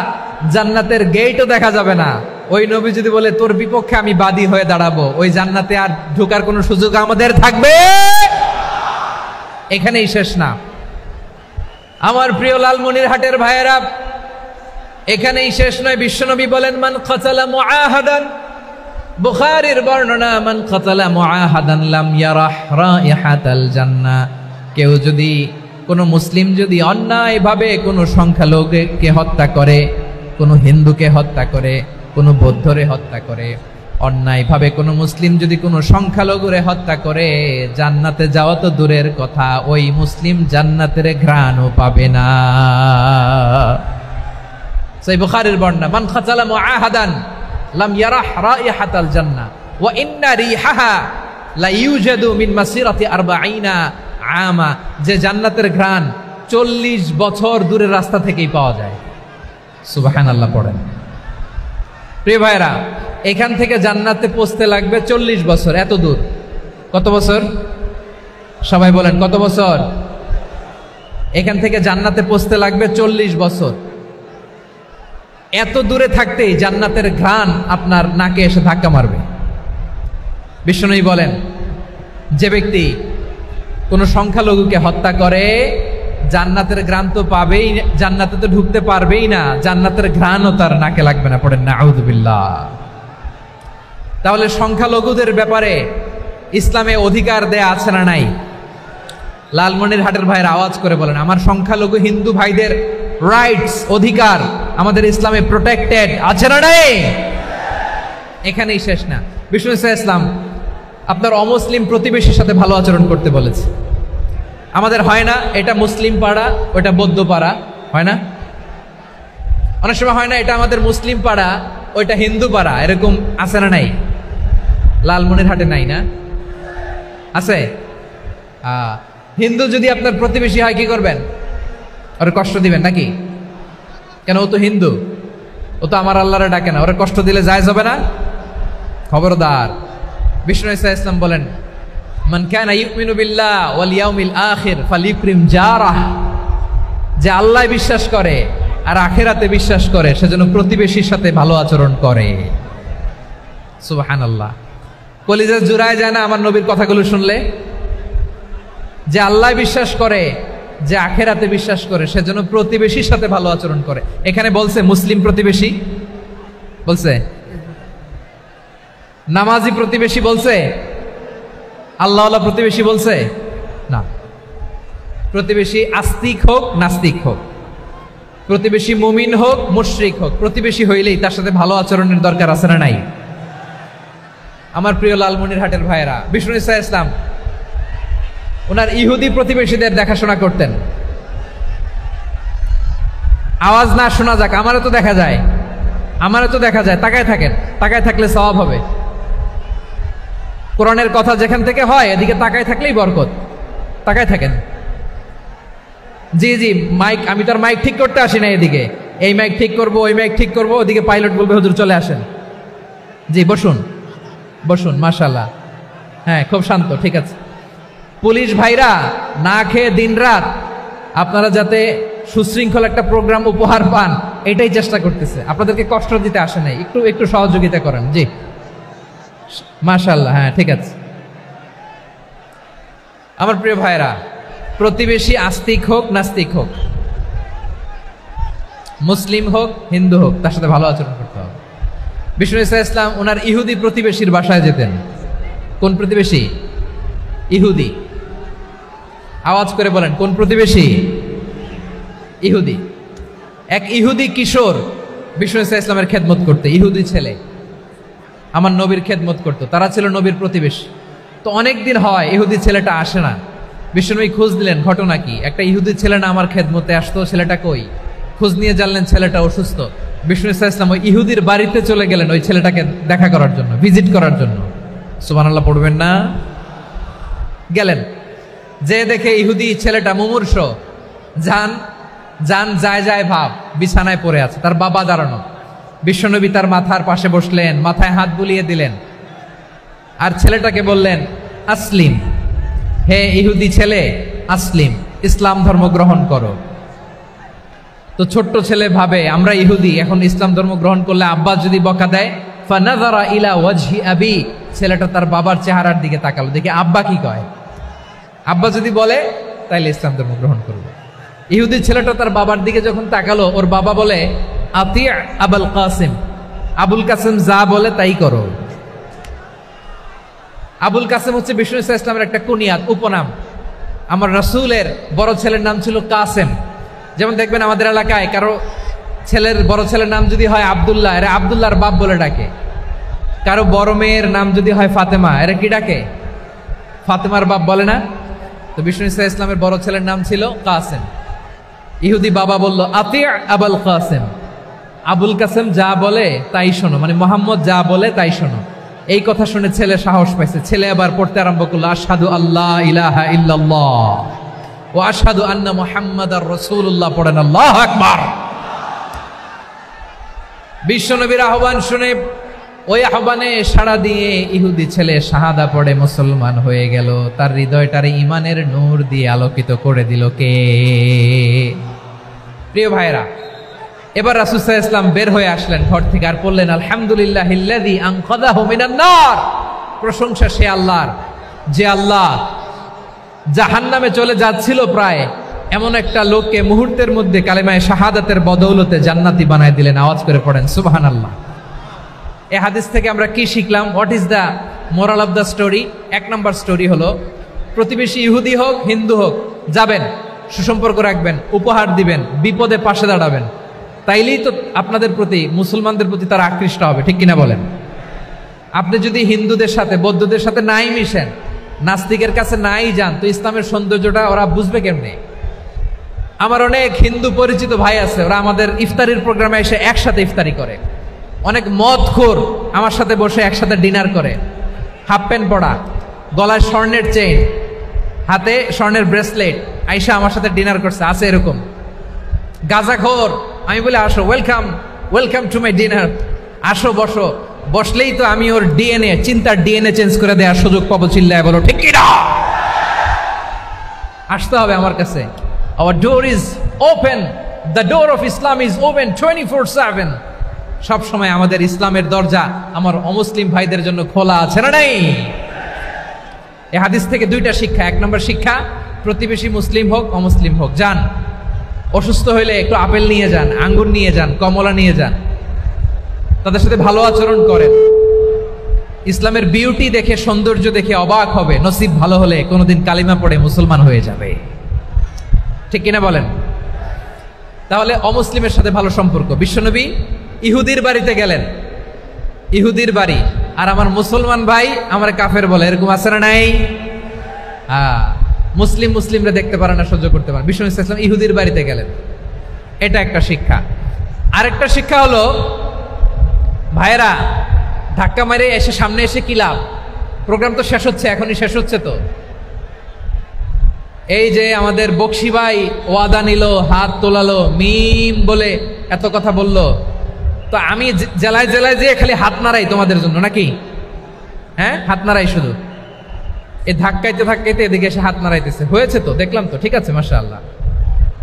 জান্নাতের গেটও দেখা যাবে না, ওই নবী যদি বলে তোর বিপক্ষে আমি বাদী হয়ে দাঁড়াবো, ওই জান্নাতে আর ঢোকার কোনো সুযোগ আমাদের থাকবে? এখানেই শেষ না আমার প্রিয় লালমনিরহাটের ভাইয়েরা, এখানেই শেষ নয়। বিশ্বনবী বলেন মান কাতালা মুআহাদান, বুখারীর বর্ণনা, মান কাতালা মুআহাদান লাম ইয়ারাহ রাইহাতাল জান্নাহ। কেউ যদি, কোনো মুসলিম যদি অন্যায়ভাবে কোনো সংখ্যালঘুকে হত্যা করে, কোনো হিন্দুকে হত্যা করে, কোনো বৌদ্ধরে হত্যা করে, অন্যায়ভাবে কোনো মুসলিম যদি কোনো সংখ্যালঘুরে হত্যা করে, জান্নাতে যাওয়া তো দূরের কথা, ওই মুসলিম জান্নাতের ঘ্রাণও পাবে না। সেই বুখারীর বর্ণনা, মান কাতালা মুআহাদান লাম ইয়ারাহ রাইহাতাল জান্নাহ ওয়া ইন্না রিহাহা লা ইউজাদু মিন মাসিরাতি 40 আমা। যে জান্নাতের ঘ্রাণ 40 বছর দূরের রাস্তা থেকেই পাওয়া যায়। সুবহানাল্লাহ পড়েন। প্রিয় ভাইরা, এখান থেকে জান্নাতে পৌঁছতে লাগবে 40 বছর। এত দূর, কত বছর? সবাই বলেন কত বছর? এখান থেকে জান্নাতে পৌঁছতে লাগবে 40 বছর। এত দূরে থাকতেই জান্নাতের ঘ্রাণ আপনার নাকে এসে ধাক্কা মারবে। বিষ্ণুই বলেন, যে ব্যক্তি কোনো সংখ্যালঘুকে হত্যা করে, জান্নাতের ঘ্রাণ তো পাবেই, জান্নাতে তো ঢুকতে পারবেই না, জান্নাতের ঘ্রাণও তার নাকে লাগবে না। পড়েন না আউযুবিল্লাহ। তাহলে সংখ্যালঘুদের ব্যাপারে ইসলামে অধিকার দেয়া আছে না নাই? লালমনিরহাটের ভাইয়ের আওয়াজ করে বলেন, আমার সংখ্যালঘু হিন্দু ভাইদের রাইটস, অধিকার আমাদের ইসলামে প্রোটেক্টেড আছে না নাই? এখানেই শেষ না। বিষ্ণু ইসলাম আপনার অমুসলিম প্রতিবেশীর সাথে ভালো আচরণ করতে বলেছে। আমাদের হয় না এটা মুসলিম পাড়া, ওটা বৌদ্ধ পাড়া, হয় না? অনেক সময় হয় না এটা আমাদের মুসলিম পাড়া, ওইটা হিন্দু পাড়া, এরকম আছে না নাই? লালমনিরহাটে নাই না? আছে? হিন্দু যদি আপনার প্রতিবেশী হয় কি করবেন? ওরে কষ্ট দিবেন নাকি? কেন? ও তো হিন্দু, ও তো আমার আল্লাহরে ডাকে না, ওরে কষ্ট দিলে জায়েজ হবে না? খবরদার। বিষ্ণু ইসলাম বলেন, মান কানা ইউমিনু বিল্লাহ ওয়াল ইয়াউমিল আখির ফালিউকরিম জারাহ। যে আল্লাহ বিশ্বাস করে আর আখিরাতে বিশ্বাস করে, সেজন্য প্রতিবেশীর সাথে ভালো আচরণ করে। সুবহানাল্লাহ। কলিজা জুড়ায় যায় না আমার নবীর কথাগুলো শুনলে? যে আল্লাহ বিশ্বাস করে, যে আখিরাতে বিশ্বাস করে, সেজন্য প্রতিবেশীর সাথে ভালো আচরণ করে। এখানে বলছে মুসলিম প্রতিবেশী, বলছে নামাজি প্রতিবেশী, বলছে আল্লাহওয়ালা প্রতিবেশী, বলছে না। প্রতিবেশী আস্তিক হোক নাস্তিক হোক, প্রতিবেশী মুমিন হোক মুশরিক হোক, প্রতিবেশী হইলেই তার সাথে ভালো আচরণের দরকার আছে না নাই? আমার প্রিয় লালমনিরহাটের ভাইয়েরা, বিষ্ণু ইসলাম ওনার ইহুদি প্রতিবেশীদের দেখাশোনা করতেন। আওয়াজ না শোনা যাক, আমারও তো দেখা যায়, আমারও তো দেখা যায়। তাকায় থাকেন, তাকায় থাকলে সওয়াব হবে। কোরআনের কথা যেখান থেকে হয় এদিকে তাকায় থাকলেই বরকত। তাকায় থাকেন। জি জি, মাইক, আমি তো আর মাইক ঠিক করতে আসি না এদিকে, এই মাইক ঠিক করব, ওই মাইক ঠিক করব, ওদিকে পাইলট বলবে হুজুর চলে আসেন। জি বসুন, বসুন, মাশাআল্লাহ। হ্যাঁ, খুব শান্ত, ঠিক আছে। পুলিশ ভাইরা না খেয়ে দিনরাত আপনারা যাতে সুশৃঙ্খল একটা প্রোগ্রাম উপহার পান, এটাই চেষ্টা করতেছে। আপনাদেরকে কষ্ট দিতে আসে নাই, একটু একটু সহযোগিতা করেন। জি মাশাআল্লাহ। হ্যাঁ, ঠিক আছে। আমার প্রিয় ভাইরা, প্রতিবেশী আস্তিক হোক নাস্তিক হোক, মুসলিম হোক হিন্দু হোক, তার সাথে ভালো আচরণ করতে হবে। বিষ্ণু ইসলাম ওনার ইহুদি প্রতিবেশীর বাসায় যেতেন। কোন প্রতিবেশী? ইহুদি। আওয়াজ করে বলেন, কোন প্রতিবেশী? ইহুদি। এক ইহুদি কিশোর বিষ্ণু ইসলামের খেদমত করতে, ইহুদি ছেলে আমার নবীর খেদমত করতো। তারা ছিল নবীর প্রতিবেশী। তো অনেক দিন হয় ইহুদি ছেলেটা আসে না। বিষ্ণুনবী খোঁজ দিলেন, ঘটনা কি? একটা ইহুদি ছেলে না আমার খেদমতে আসতো, ছেলেটা কই? খোঁজ নিয়ে জানলেন ছেলেটা অসুস্থ। বিষ্ণু ইসলাম ওই ইহুদির বাড়িতে চলে গেলেন ওই ছেলেটাকে দেখা করার জন্য, ভিজিট করার জন্য। সুবহানাল্লাহ পড়বেন না? গেলেন, যে দেখে ইহুদি ছেলেটা মুমূর্ষ, জান জান যায় যায় ভাব, বিছানায় পড়ে আছে, তার বাবা দাঁড়ানো। বিশ্বনবী তার মাথার পাশে বসলেন, মাথায় হাত বুলিয়ে দিলেন, আর ছেলেটাকে বললেন, আসলিম, হে ইহুদি ছেলে, আসলিম, ইসলাম ধর্ম গ্রহণ করো। তো ছোট্ট ছেলে ভাবে আমরা ইহুদি, এখন ইসলাম ধর্ম গ্রহণ করলে আব্বা যদি বকা দেয়। ফানাযারা ইলা ওয়াজহি আবি, ছেলেটা তার বাবার চেহারার দিকে তাকালো, দেখি আব্বা কি কয়। আব্বা যদি বলে তাইলে ইসলাম ধর্ম গ্রহণ করবে। ইহুদি ছেলেটা তার বাবার দিকে যখন তাকালো, ওর বাবা বলে, আতি আবুল কাসিম, আবুল কাসিম যা বলে তাই করো। আবুল কাসিম হচ্ছে বিষ্ণু ইসলামের একটা কুনিয়াত, উপনাম। আমার রাসূলের বড় ছেলের নাম ছিল কাসেম। যেমন দেখবেন আমাদের এলাকায় কারো ছেলের বড় ছেলের নাম যদি হয় আব্দুল্লাহ, এরা আব্দুল্লাহর বাপ বলে ডাকে। কারো বড় মেয়ের নাম যদি হয় ফাতেমা, এরা কি ডাকে? ফাতেমার বাপ বলে না? তো বিষ্ণু ইসলামের বড় ছেলের নাম ছিল কাসেম। ইহুদি বাবা বলল, আতি আবুল কাসেম, আবুল কাসেম যা বলে তাই শোনো, মানে মোহাম্মদ যা বলে তাই শোনো। এই কথা শুনে ছেলে সাহস পাইছে, ছেলে আবার পড়তে আরম্ভ করলো, আশহাদু আল্লাহ ইলাহা ইল্লাল্লাহ ও আশহাদু আন্না মুহাম্মাদার রাসূলুল্লাহ, পড়েন আল্লাহু আকবার। বিশ্বনবীর আহ্বান শুনে ওই আহ্বানে সাড়া দিয়ে ইহুদি ছেলে শাহাদা পড়ে মুসলমান হয়ে গেল। তার হৃদয়টারে ঈমানের নূর দিয়ে আলোকিত করে দিল কে? প্রিয় ভাইরা, এবার রাসূল সাল্লাল্লাহু আলাইহি ওয়াসাল্লাম বের হয়ে আসলেন ঘর থেকে, আর বললেন, আলহামদুলিল্লাহিল্লাযী আনকাযাহু মিনান নার, প্রশংসা সে আল্লাহর, যে আল্লাহ জাহান্নামে চলে যাচ্ছিল প্রায় এমন একটা লোককে মুহূর্তের মধ্যে কালেমায়ে শাহাদাতের বদৌলতে জান্নাতি বানায় দিলেন। আওয়াজ করে পড়েন সুবহানাল্লাহ। এই হাদিস থেকে আমরা কি শিখলাম? What is the moral of the story? এক নম্বর স্টোরি হলো, প্রতিবেশী ইহুদি হোক হিন্দু হোক, যাবেন, সুসম্পর্ক রাখবেন, উপহার দিবেন, বিপদে পাশে দাঁড়াবেন, তাইলেই তো আপনাদের প্রতি, মুসলমানদের প্রতি তারা আকৃষ্ট হবে, ঠিক কিনা বলেন? আপনি যদি হিন্দুদের সাথে বৌদ্ধদের সাথে নাই মিশেন, নাস্তিকের কাছে নাই যান, তো ইসলামের সৌন্দর্যটা ওরা বুঝবে কেমনে? আমার অনেক হিন্দু পরিচিত ভাই আছে, ওরা আমাদের ইফতারির প্রোগ্রামে এসে একসাথে ইফতারি করে। অনেক মদখোর আমার সাথে বসে একসাথে ডিনার করে, হাফ প্যান্ট পরা, গলায় স্বর্ণের চেইন, হাতে স্বর্ণের ব্রেসলেট, আইসা আমার সাথে ডিনার করছে, আছে এরকম। গাঁজাখোর, আমি বলি আসো, welcome welcome to my dinner, আসো বসো। বসলেই তো আমি ওর ডিএনএ, চিন্তার ডিএনএ চেঞ্জ করে দেওয়ার সুযোগ পাবো, চিল্লায় বলো ঠিক কিনা? আসতে হবে আমার কাছে। Hour door is open, the door of Islam is open 24/7। সব সময় আমাদের ইসলামের দরজা আমার অমুসলিম ভাইদের জন্য খোলা আছে না নাই? এই হাদিস থেকে দুইটা শিক্ষা। এক নম্বর শিক্ষা, প্রতিবেশী মুসলিম হোক অমুসলিম হোক, যান, অসুস্থ হইলে একটু আপেল নিয়ে যান, আঙ্গুর নিয়ে যান, কমলা নিয়ে যান, তাদের সাথে ভালো আচরণ করেন। ইসলামের বিউটি দেখে, সৌন্দর্য দেখে অবাক হবে, নসিব ভালো হলে কোনোদিন কালিমা পড়ে মুসলমান হয়ে যাবে, ঠিক কিনা বলেন? তাহলে অমুসলিমের সাথে ভালো সম্পর্ক। বিশ্বনবী ইহুদির বাড়িতে গেলেন, ইহুদির বাড়ি, আর আমার মুসলমান ভাই আমার কাফের বলে, এরকম আছে না নাই? মুসলিম মুসলিমরা দেখতে পারে না, সহ্য করতে পারে। বিশ্বনবী সাল্লাল্লাহু আলাইহি ওয়াসাল্লাম ইহুদির বাড়িতে গেলেন, এটা একটা শিক্ষা। আরেকটা শিক্ষা হলো, ভাইরা ধাক্কা মারে এসে সামনে এসে কি লাভ? প্রোগ্রাম তো শেষ হচ্ছে, এখনই শেষ হচ্ছে। তো এই যে আমাদের বকশি ভাই ওয়াদা নিল, হাত তোলালো, মিম বলে এত কথা বলল, তো আমি জেলায় জেলায় যে খালি হাত নাড়াই তোমাদের জন্য নাকি? হ্যাঁ, হাত নাড়াই শুধু, এই ধাক্কাইতে ধাক্কাইতে এদিকে এসে হাত নাড়াইতেছে। হয়েছে তো, দেখলাম তো, ঠিক আছে, মাশাআল্লাহ,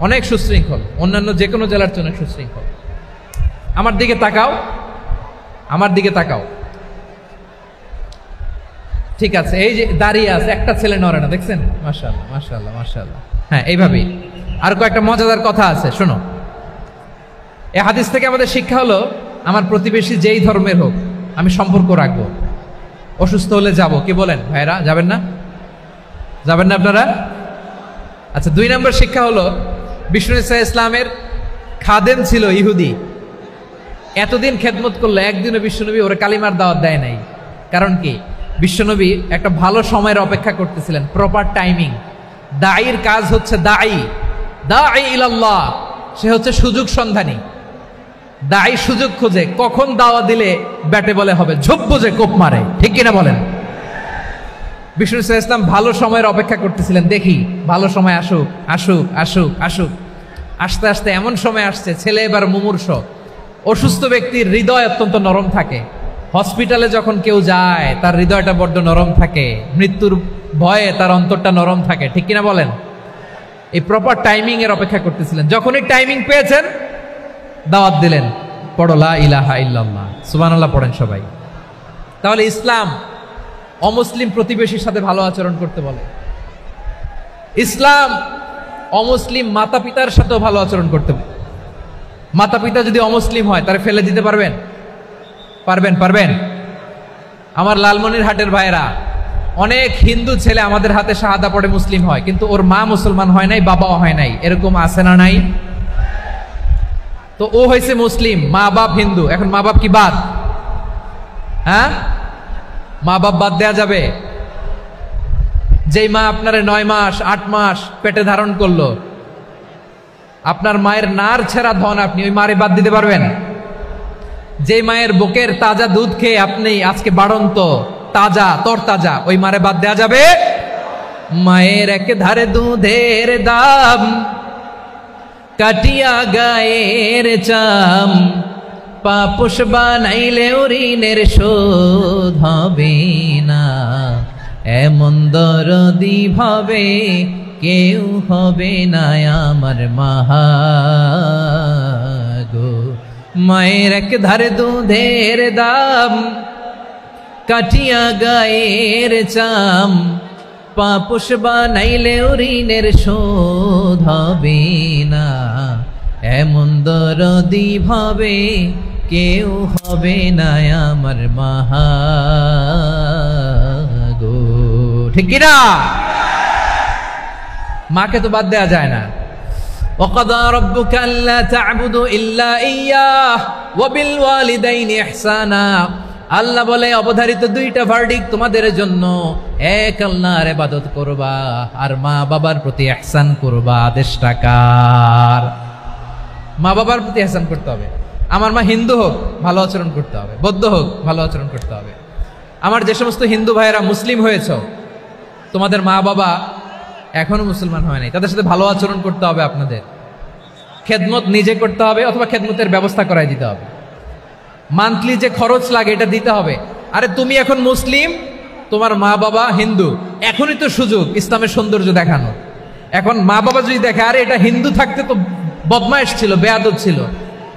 অনেক সুশৃঙ্খল, অন্যান্য যে কোনো জেলার চেয়ে অনেক সুশৃঙ্খল। আমার দিকে তাকাও, আমার দিকে তাকাও, ঠিক আছে। এই যে দাঁড়িয়ে আছে, একটা ছেলে নড়ে না, দেখছেন? মাশাআল্লাহ মাশাআল্লাহ মাশাআল্লাহ। হ্যাঁ, এইভাবেই। আর কয়েকটা মজাদার কথা আছে, শোনো। এই হাদিস থেকে আমাদের শিক্ষা হলো, আমার প্রতিবেশী যেই ধর্মের হোক আমি সম্পর্ক রাখবো। অসুস্থ হলে যাব, কি বলেন ভাইরা? যাবেন না? যাবেন না আপনারা? আচ্ছা, 2 নম্বর শিক্ষা হলো, বিষ্ণু ইসলামের খাদেম ছিল ইহুদি, এতদিন খেদমত করলো, একদিনও বিশ্বনবী ওরা কালিমার দাওয়াত দেয় নাই। কারণ কি? বিশ্বনবী একটা ভালো সময়ের অপেক্ষা করতেছিলেন, প্রপার টাইমিং। দাঈর কাজ হচ্ছে দাঈ ইলাল্লাহ, সে হচ্ছে সুযোগ সন্ধানী। দাঈ সুযোগ খোঁজে, কখন দাওয়া দিলে ব্যাটে বলে হবে, ঝোপ বুঝে কোপ মারে, ঠিক কিনা বলেন? বিষ্ণু সাল্লাল্লাহু আলাইহি ওয়াসাল্লাম ভালো সময়ের অপেক্ষা করতেছিলেন, দেখি ভালো সময় আসুক আসুক আসুক আসুক। আস্তে আস্তে এমন সময় আসছে, ছেলে এবার মুমূর্ষ। অসুস্থ ব্যক্তির হৃদয় অত্যন্ত নরম থাকে। হসপিটালে যখন কেউ যায় তার হৃদয়টা বড্ড নরম থাকে, মৃত্যুর ভয়ে তার অন্তরটা নরম থাকে, ঠিক কিনা বলেন? এই প্রপার টাইমিং এর অপেক্ষা করতেছিলেন। যখনই টাইমিং পেয়েছেন দাওয়াত দিলেন, পড়ো লা ইলাহা ইল্লাল্লাহ, সুবহানাল্লাহ পড়েন সবাই। তাহলে ইসলাম অমুসলিম প্রতিবেশীর সাথে ভালো আচরণ করতে বলে। ইসলাম অমুসলিম মাতা পিতার সাথেও ভালো আচরণ করতে বলে। মাতা পিতা যদি অমুসলিম হয় তারা ফেলে দিতে পারবেন? পারবেন? আমার লালমনিরহাটের ভাইরা, অনেক হিন্দু ছেলে আমাদের হাতে শাহাদা পড়ে মুসলিম হয়, কিন্তু ওর মা মুসলমান হয় নাই, বাবাও হয় নাই, এরকম আছে না নাই? তো ও হয়েছে মুসলিম, মা বাপ হিন্দু, এখন মা বাপ কি বাদ? হ্যাঁ, মা বাপ বাদ দেয়া যাবে? যেই মা আপনারে 9 মাস 8 মাস পেটে ধারণ করলো, আপনার মায়ের নার ছেঁড়া ধন, আপনি ওই মারে বাদ দিতে পারবেন? যেই মায়ের বুকের তাজা দুধ খেয়ে আপনি আজকে বাড়ন্ত তাজা তরতাজা, ওই মারে বাদ দেয়া যাবে? মায়ের এক ধারে দুধের দাম, কাটিয়া গায়ের চাম, পাপোশ বানাইলে ঋণের শোধ হবে না, এমন দরদি ভাবে কেউ হবে না আমার মাগো। মায়ের এক ধারে দুধের দাম, কাটিয়া গায়ের চাম, পাপোশ বানাইলে ঋণের শোধ হবে না, এমন দরদি ভাবে কেউ হবে না আমার মাগো, ঠিক কিনা? মাকে তো বাদ দেয়া যায় না। وَقَضَى رَبُّكَ أَلَّا تَعْبُدُوا إِلَّا إِيَّاهُ وَبِالْوَالِدَيْنِ إِحْسَانًا। আল্লাহ বলে অবধারিত 2টা ভার্ডিক্ট তোমাদের জন্য, এক আল্লাহর ইবাদত করবা আর মা বাবার প্রতি ইহসান করবা। আদেশটা কার? মা বাবার প্রতি ইহসান করতে হবে। আমার মা হিন্দু হোক ভালো আচরণ করতে হবে, বৌদ্ধ হোক ভালো আচরণ করতে হবে। আমার যে সমস্ত হিন্দু ভাইয়েরা মুসলিম হয়েছে, তোমাদের মা বাবা এখনো মুসলমান হয় নাই, তাদের সাথে ভালো আচরণ করতে হবে। আপনাদের খেদমত নিজে করতে হবে অথবা খেদমতের ব্যবস্থা করাই দিতে হবে। মান্থলি যে খরচ লাগে এটা দিতে হবে। আরে তুমি এখন মুসলিম, তোমার মা বাবা হিন্দু, এখনই তো সুযোগ ইসলামের সৌন্দর্য দেখানো। এখন মা বাবা যদি দেখে আরে এটা হিন্দু থাকতে তো বদমাইশ ছিল, বেয়াদব ছিল,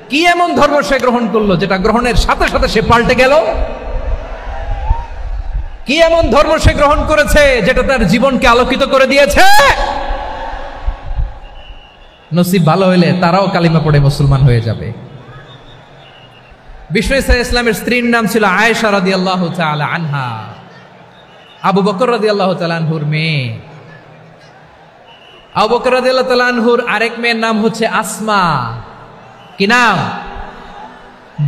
কি এমন ধর্ম সে গ্রহণ করলো যেটা গ্রহণের সাথে সাথে সে পাল্টে গেল? কি এমন ধর্ম সে গ্রহণ করেছে যেটা তার জীবনকে আলোকিত করে দিয়েছে? নসিব ভালো হইলে তারাও কালিমা পড়ে মুসলমান হয়ে যাবে। বিষ্ণু ইসলামের স্ত্রীর নাম ছিল আয়েশা রাদিয়াল্লাহু তাআলা আনহা, আবু বকর রাদিয়াল্লাহু তাআলা আনহুর মেয়ে। আবু বকর রাদিয়াল্লাহু তাআলা আনহুর আরেক মেয়ের নাম হচ্ছে আসমা। কি নাম?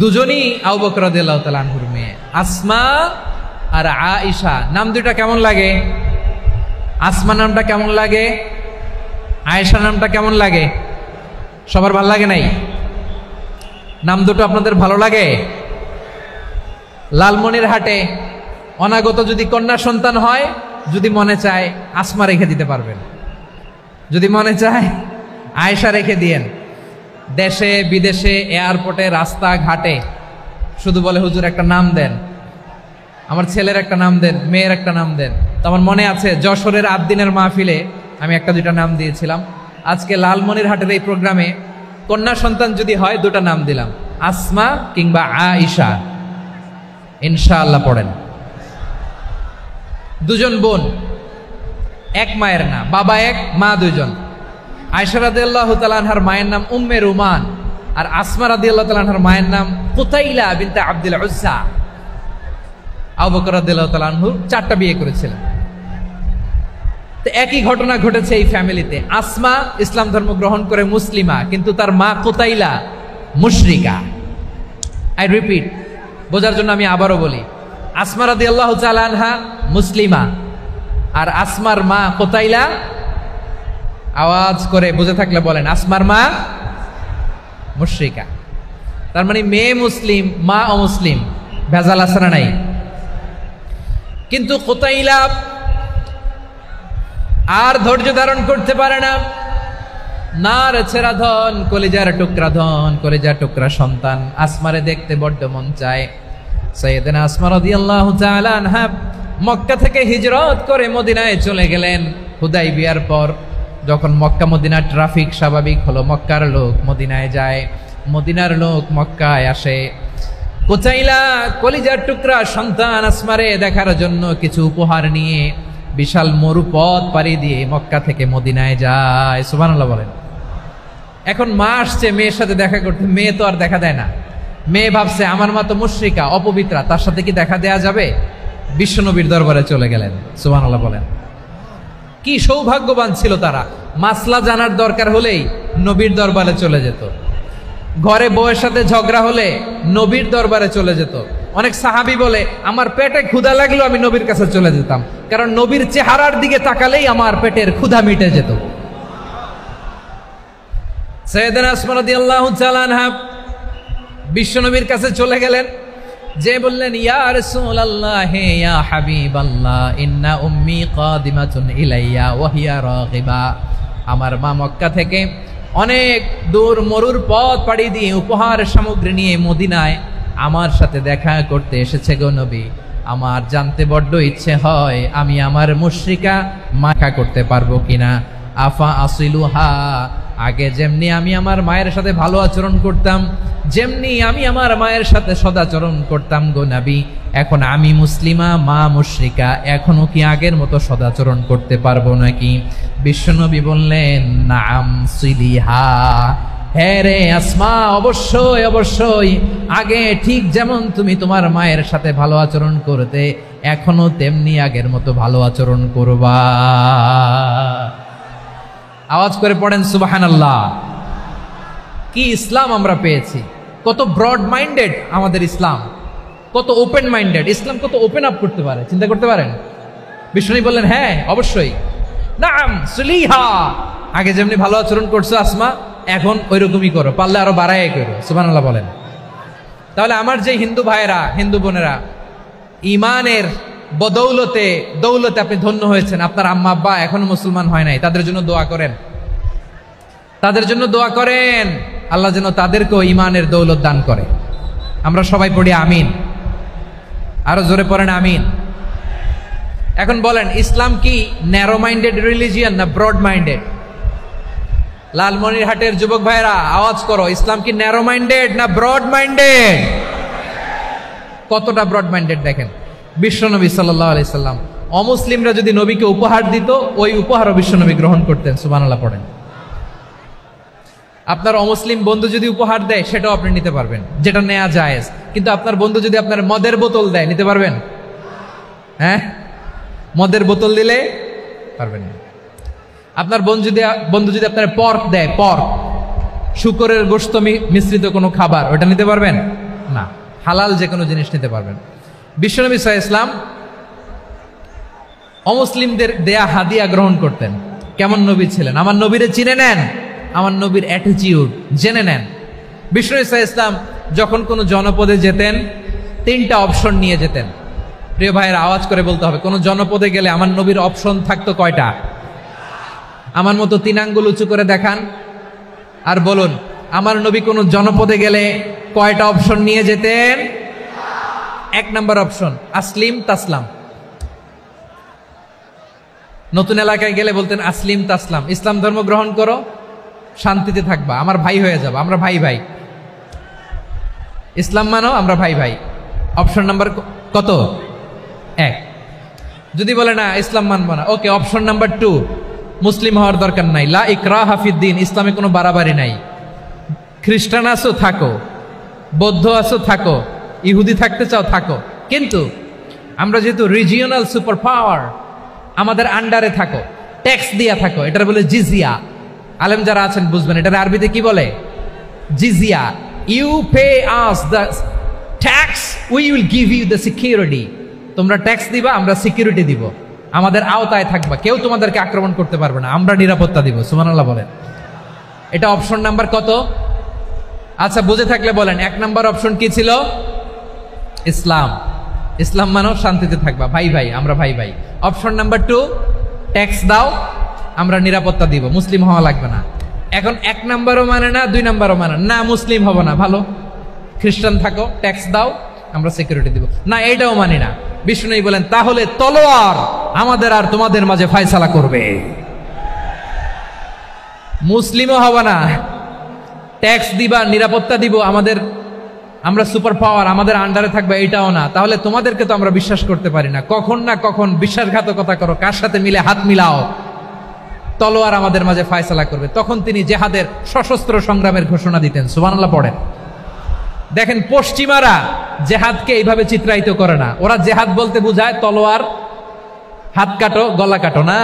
দুজনই আবু বকর রাদিয়াল্লাহু তাআলা আনহুর মেয়ে, আসমা আর আয়েশা। নাম দুইটা কেমন লাগে? আসমা নামটা কেমন লাগে? আয়েশা নামটা কেমন লাগে? সবার ভালো লাগে নাই? নাম দুটো আপনাদের ভালো লাগে? লালমনিরহাটে অনাগত যদি কন্যা সন্তান হয়, যদি মনে চায় আসমা রেখে দিতে পারবেন, যদি মনে চায় আয়েশা রেখে দিয়েন। দেশে বিদেশে এয়ারপোর্টে রাস্তা ঘাটে শুধু বলে হুজুর একটা নাম দেন, আমার ছেলের একটা নাম দেন, মেয়ের একটা নাম দেন। তো আমার মনে আছে যশোরের 8 দিনের মাহফিলে আমি 1-2টা নাম দিয়েছিলাম। আজকে লালমনিরহাটের এই প্রোগ্রামে কন্যা সন্তান যদি হয় 2টা নাম দিলাম, আসমা কিংবা আয়েশা। ইনশাআল্লাহ পড়েন। দুজন বোন, এক মায়ের না, বাবা এক মা দুইজন। আয়েশা রাদিয়াল্লাহু তাআলা আনহার মায়ের নাম উম্মে রুমান, আর আসমা রাদিয়াল্লাহু তাআলা আনহার মায়ের নাম কুতাইলা বিনতে আব্দুল উজ্জা। আবু বকর রাদিয়াল্লাহু তাআলা আনহু 4টা বিয়ে করেছিলেন। তো একই ঘটনা ঘটেছে এই ফ্যামিলিতে। আসমা ইসলাম ধর্ম গ্রহণ করে মুসলিমা, কিন্তু তার মা কুতাইলা মুশরিকা। আই রিপিট, বোঝার জন্য আমি আবারও বলি, আসমা রাদিয়াল্লাহু তাআলা আনহা মুসলিমা, আর আসমার মা কুতাইলা আওয়াজ করে বুঝে থাকলে বলেন, আসমার মা মুশরিকা। তার মানে মেয়ে মুসলিম, মা অমুসলিম, ভেজাল আছে না নাই? কিন্তু কুতাইলা আর ধৈর্য ধারণ করতে পারে না। নার ছেড়া ধন, কলিজার টুকরা ধন, কলিজার টুকরা সন্তান আসমারে দেখতে বড্ড মন চায়। সাইয়েদনা আসমা রাদিয়াল্লাহু তাআলা আনহা মক্কা থেকে হিজরত করে মদিনায় চলে গেলেন। হুদাইবিয়ার পর যখন মক্কা মদিনার ট্রাফিক স্বাভাবিক হলো, মক্কার লোক মদিনায় যায়, মদিনার লোক মক্কায় আসে। কুতাইলা কলিজার টুকরা সন্তান আসমারে দেখার জন্য কিছু উপহার নিয়ে বিশাল মরুপথ পাড়ি দিয়ে মক্কা থেকে মদিনায় যায়। সুবহানাল্লাহ বলেন। এখন মা আসছে মেয়ের সাথে দেখা করতে, মেয়ে তো আর দেখা দেয় না। মেয়ে ভাবছে আমার মা তো মুশরিকা, অপবিত্রা, তার সাথে কি দেখা দেয়া যাবে? বিশ্বনবীর দরবারে চলে গেলেন। সুবহানাল্লাহ বলেন। কি সৌভাগ্যবান ছিল তারা, মাসলা জানার দরকার হলেই নবীর দরবারে চলে যেত। ঘরে বউয়ের সাথে ঝগড়া হলে নবীর দরবারে চলে যেত। অনেক সাহাবী বলে আমার পেটে ক্ষুধা লাগলো আমি নবীর কাছে চলে যেতাম, কারণ নবীর চেহারার দিকে তাকালেই আমার পেটের ক্ষুধা মিটে যেত। সাইয়েদনা আসমা রাদিয়াল্লাহু তাআলা আনহা বিশ্বনবীর কাছে চলে গেলেন, যে বললেন ইয়া রাসূলুল্লাহ ইয়া হাবিবাল্লাহ ইন্না উম্মি কাদিমাতুন ইলাইয়া ওয়া হিয়া রাগিবা। আমার মা মক্কা থেকে অনেক দূর মরুর পথ পাড়ি দিয়ে উপহার সামগ্রী নিয়ে মদিনায় আমার সাথে দেখা করতে এসেছে গো নবী। আমার জানতে বড্ড ইচ্ছে হয় আমি আমার মুশরিকা মাখা করতে পারবো কিনা। আফা আসিলুহা, আগে যেমনি আমি আমার মায়ের সাথে ভালো আচরণ করতাম, যেমনি আমি আমার মায়ের সাথে সদাচরণ করতাম গো নবী, এখন আমি মুসলিমা, মা মুশরিকা, এখনো কি আগের মতো সদাচরণ করতে পারবো নাকি? বিশ্বনবী বললেন নাম সিলিহা, হ্যাঁ রে আসমা, অবশ্যই অবশ্যই, আগে ঠিক যেমন তুমি তোমার মায়ের সাথে ভালো আচরণ করতে, এখনো তেমনি আগের মতো ভালো আচরণ করবা। আওয়াজ করে পড়েন সুবহানাল্লাহ। কি ইসলাম আমরা পেয়েছি! কত ব্রড মাইন্ডেড আমাদের ইসলাম, কত ওপেন মাইন্ডেড ইসলাম, কত ওপেন আপ করতে পারে, চিন্তা করতে পারেন। বিষ্ণু বললেন হ্যাঁ অবশ্যই, নাম সুলিহা, আগে যেমনি ভালো আচরণ করছো আসমা, এখন ওই রকমই করো, পারলে আরো বাড়াই করো। সুবহানাল্লাহ বলেন। তাহলে আমার যে হিন্দু ভাইয়েরা, হিন্দু বোনেরা, ইমানের বদৌলতে দৌলতে আপনি ধন্য হয়েছেন, আপনার আম্মা আব্বা এখনো মুসলমান হয় নাই, তাদের জন্য দোয়া করেন, তাদের জন্য দোয়া করেন, আল্লাহ যেন তাদেরকেও ইমানের দৌলত দান করে। আমরা সবাই পড়ি আমিন, আরো জোরে পড়েন আমিন। এখন বলেন ইসলাম কি ন্যারো মাইন্ডেড রিলিজিয়ান না ব্রড মাইন্ডেড? লালমনিরহাটের যুবক ভাইরা আওয়াজ করো, ইসলাম কি ন্যারো মাইন্ডেড না ব্রড মাইন্ডেড? কতটা ব্রড মাইন্ডেড দেখেন। বিশ্বনবী সাল্লাল্লাহু আলাইহি সাল্লাম অমুসলিমরা যদি নবীকে উপহার দিত, ওই উপহারও বিশ্বনবী গ্রহণ করতেন। সুবহানাল্লাহ পড়েন। আপনার অমুসলিম বন্ধু যদি উপহার দেয় সেটাও আপনি নিতে পারবেন, যেটা নেওয়া জায়েজ। কিন্তু আপনার বন্ধু যদি আপনার মদের বোতল দেয়, নিতে পারবেন? হ্যাঁ, মদের বোতল দিলে পারবেন না। আপনার বন্ধু যদি আপনার পর্ক দেয়, পর্ক, শুকরের গোশত মিশ্রিত কোনো খাবার, ওটা নিতে পারবেন না। হালাল যে কোনো জিনিস নিতে পারবেন। বিশ্বনবী সাল্লাল্লাহু আলাইহি ওয়াসাল্লাম অমুসলিমদের দেয়া হাদিয়া গ্রহণ করতেন। কেমন নবী ছিলেন? আমার নবীরে চিনে নেন, আমার নবীর অ্যাটিটিউড জেনে নেন। বিশ্বনবী সাল্লাল্লাহু আলাইহি ওয়াসাল্লাম যখন কোনো জনপদে যেতেন, 3টা অপশন নিয়ে যেতেন। প্রিয় ভাইয়ের আওয়াজ করে বলতে হবে, কোন জনপদে গেলে আমার নবীর অপশন থাকতো কয়টা? আমার মতো 3 আঙ্গুল উঁচু করে দেখান আর বলুন, আমার নবী কোন জনপদে গেলে কয়টা অপশন নিয়ে যেতেন? 1 নাম্বার অপশন আসলিম তাসলাম। নতুন এলাকায় গেলে বলতেন আসলিম তাসলাম, ইসলাম ধর্ম গ্রহণ করো, শান্তিতে থাকবা, আমার ভাই হয়ে যাবা, আমরা ভাই ভাই, ইসলাম মানো, আমরা ভাই ভাই। অপশন নাম্বার কত? 1। যদি বলে না ইসলাম মানবো না, ওকে, অপশন নাম্বার 2, মুসলিম হওয়ার দরকার নাই, লা ইকরাহা ফিদ্দিন, ইসলামে কোনো বাড়াবাড়ি নাই। খ্রিস্টান আছো থাকো, বৌদ্ধ আছো থাকো, ইহুদি থাকতে চাও থাকো, কিন্তু আমরা যেহেতু রিজিওনাল সুপার পাওয়ার, আমাদের আন্ডারে থাকো, ট্যাক্স দিয়া থাকো, এটার বলে জিজিয়া। আলেম যারা আছেন বুঝবেন, এটার আরবিতে কি বলে? জিজিয়া। You pay us the tax, we will give you the security. তোমরা ট্যাক্স দিবা, আমরা সিকিউরিটি দিব। আমাদের আওতায় থাকবা, কেউ তোমাদেরকে আক্রমণ করতে পারবে না, আমরা নিরাপত্তা দিব। সুবহানাল্লাহ বলেন। এটা অপশন নাম্বার কত? আচ্ছা বুঝে থাকলে বলেন, 1 নাম্বার অপশন কি ছিল? ইসলাম। ইসলাম মানো শান্তিতে থাকবা, ভাই ভাই, আমরা ভাই ভাই। অপশন নাম্বার 2, ট্যাক্স দাও, আমরা নিরাপত্তা দিব, মুসলিম হওয়া লাগবে না। এখন 1 নাম্বারও মানে না, 2 নাম্বারও মানে না, মুসলিম হবো না, ভালো খ্রিস্টান থাকো, ট্যাক্স দাও, আমরা সিকিউরিটি দিব না, এইটাও মানি না। বিষ্ণু বলেন তাহলে তলোয়ার আমাদের আর তোমাদের মাঝে ফয়সালা করবে। মুসলিমও হবা না, ট্যাক্স দিবা, নিরাপত্তা দিব, আমরা সুপার পাওয়ার, আমাদের আন্ডারে থাকবে, এইটাও না। তাহলে তোমাদেরকে তো আমরা বিশ্বাস করতে পারি না, কখন না কখন বিশ্বাসঘাতকতা করো, কার সাথে মিলে হাত মিলাও, তলোয়ার আমাদের মাঝে ফয়সালা করবে। তখন তিনি জেহাদের সশস্ত্র সংগ্রামের ঘোষণা দিতেন। সুবহানাল্লাহ পড়েন। দেখেন পশ্চিমারা জেহাদকে এইভাবে চিত্রায়িত করে না, ওরা জেহাদ বলতে বোঝায় তলোয়ার, হাত কাটো, গলা কাটো না।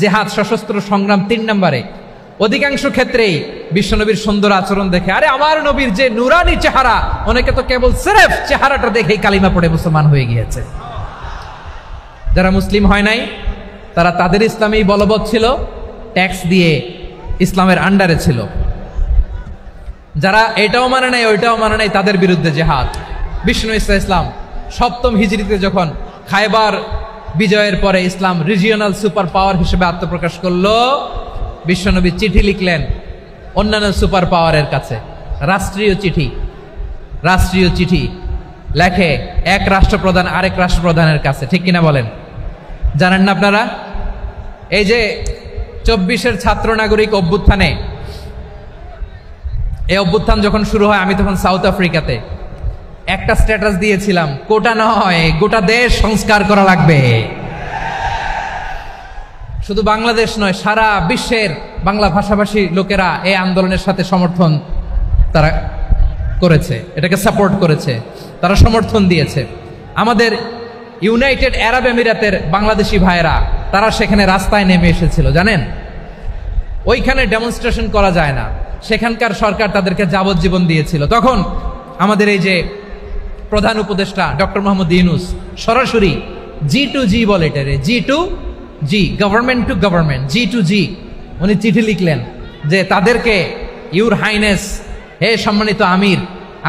জেহাদ সশস্ত্র সংগ্রাম 3 নম্বরে। অধিকাংশ ক্ষেত্রেই বিশ্বনবীর সুন্দর আচরণ দেখে, আরে আমার নবীর যে নুরানি চেহারা, অনেকে তো কেবল সিরেফ চেহারাটা দেখেই কালিমা পড়ে মুসলমান হয়ে গিয়েছে। যারা মুসলিম হয় নাই তারা তাদের ইসলামেই বলবৎ ছিল, ট্যাক্স দিয়ে ইসলামের আন্ডারে ছিল। যারা এটাও মানে নাই ওইটাও মানে নাই, তাদের বিরুদ্ধে জেহাদ। বিষ্ণু ইসলাম 7ম হিজরিতে যখন খায়বার বিজয়ের পরে ইসলাম রিজিওনাল সুপার পাওয়ার হিসেবে আত্মপ্রকাশ করলো, বিশ্বনবী চিঠি লিখলেন অন্যান্য সুপার পাওয়ারের কাছে, রাষ্ট্রীয় চিঠি লেখে এক রাষ্ট্রপ্রধান আরেক রাষ্ট্রপ্রধানের কাছে, ঠিক কিনা বলেন? জানেন না আপনারা? এই যে 24-এর ছাত্র নাগরিক অভ্যুত্থানে, এই অভ্যুত্থান যখন শুরু হয়, আমি তখন সাউথ আফ্রিকাতে, একটা স্ট্যাটাস দিয়েছিলাম, কোটা নয় গোটা দেশ সংস্কার করা লাগবে। শুধু বাংলাদেশ নয়, সারা বিশ্বের বাংলা ভাষাভাষী লোকেরা এই আন্দোলনের সাথে সমর্থন তারা করেছে, এটাকে সাপোর্ট করেছে, তারা সমর্থন দিয়েছে। আমাদের ইউনাইটেড আরব আমিরাতের বাংলাদেশি ভাইয়েরা তারা সেখানে রাস্তায় নেমে এসেছিল, জানেন? ওইখানে ডেমনস্ট্রেশন করা যায় না, সেখানকার সরকার তাদেরকে যাবজ্জীবন দিয়েছিল। তখন আমাদের এই যে প্রধান উপদেষ্টা ডক্টর মোহাম্মদ ইউনূস সরাসরি G2G বলে, এটারে G2G, government to government, G2G, উনি চিঠি লিখলেন যে তাদেরকে, ইউর হাইনেস, হে সম্মানিত আমির,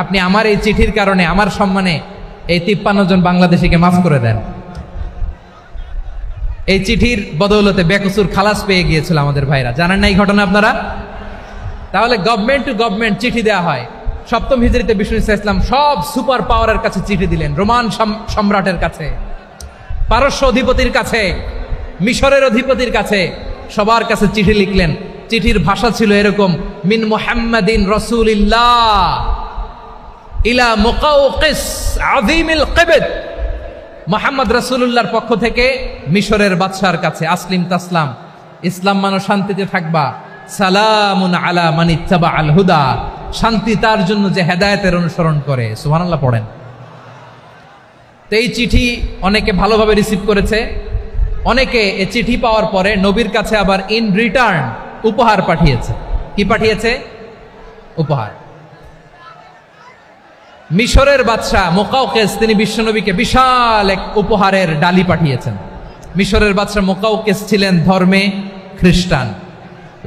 আপনি আমার এই চিঠির কারণে আমার সম্মানে এই 53 জন বাংলাদেশিকে মাফ করে দেন। এই চিঠির বদৌলতে বেকসুর খালাস পেয়ে গিয়েছিল আমাদের ভাইরা। জানেন না এই ঘটনা আপনারা? তাহলে গভর্নমেন্ট টু গভর্নমেন্ট চিঠি দেওয়া হয়। 7ম হিজরিতে বিষ্ণু ইসলাম সব সুপার পাওয়ারের কাছে চিঠি দিলেন, রোমান সম্রাটের কাছে, পারস্য অধিপতির কাছে, মিশরের অধিপতির কাছে, সবার কাছে চিঠি লিখলেন। চিঠির ভাষা ছিল এরকম, মিন মুহাম্মাদিন রাসূলিল্লাহ ইলা মুকাওকিস আযীমিল কিবত, মুহাম্মদ রাসূলুল্লাহর পক্ষ থেকে মিশরের বাদশার কাছে, আসলিম তাসলাম, ইসলাম মানো শান্তিতে থাকবা, সালামুন আলা মান ইত্তাবা আল হুদা, শান্তি তার জন্য যে হেদায়েতের অনুসরণ করে। সুবহানাল্লাহ পড়েন। তো এই চিঠি অনেকে ভালোভাবে রিসিভ করেছে, অনেকে এই চিঠি পাওয়ার পরে নবীর কাছে আবার ইন রিটার্ন উপহার পাঠিয়েছে। কি পাঠিয়েছে? উপহার। মিশরের বাদশা মুকাওকিস তিনি বিশ্বনবীকে বিশাল এক উপহারের ডালি পাঠিয়েছেন। মিশরের বাদশা মুকাওকিস ছিলেন ধর্মে খ্রিস্টান।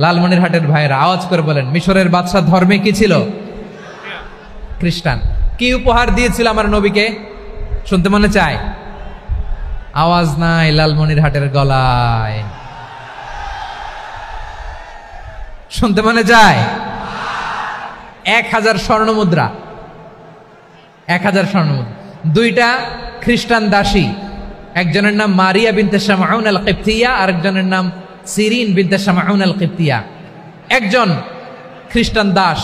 লালমনিরহাটের ভাইয়েরা আওয়াজ করে বলেন, মিশরের বাদশা ধর্মে কি ছিল? খ্রিস্টান। কি উপহার দিয়েছিল আমার নবীকে? শুনতে মনে চায়? আওয়াজ নাই লালমনিরহাটের গলায়, শুনতে মনে যায়? 1000 স্বর্ণ মুদ্রা, 1000 স্বর্ণ মুদ্রা। 2টা খ্রিস্টান দাসী, একজনের নাম মারিয়া বিনতে শামউন আল কিবতিয়া, আরেকজনের নাম সিরিন বিনতে শামউন আল কিবতিয়া। একজন খ্রিস্টান দাস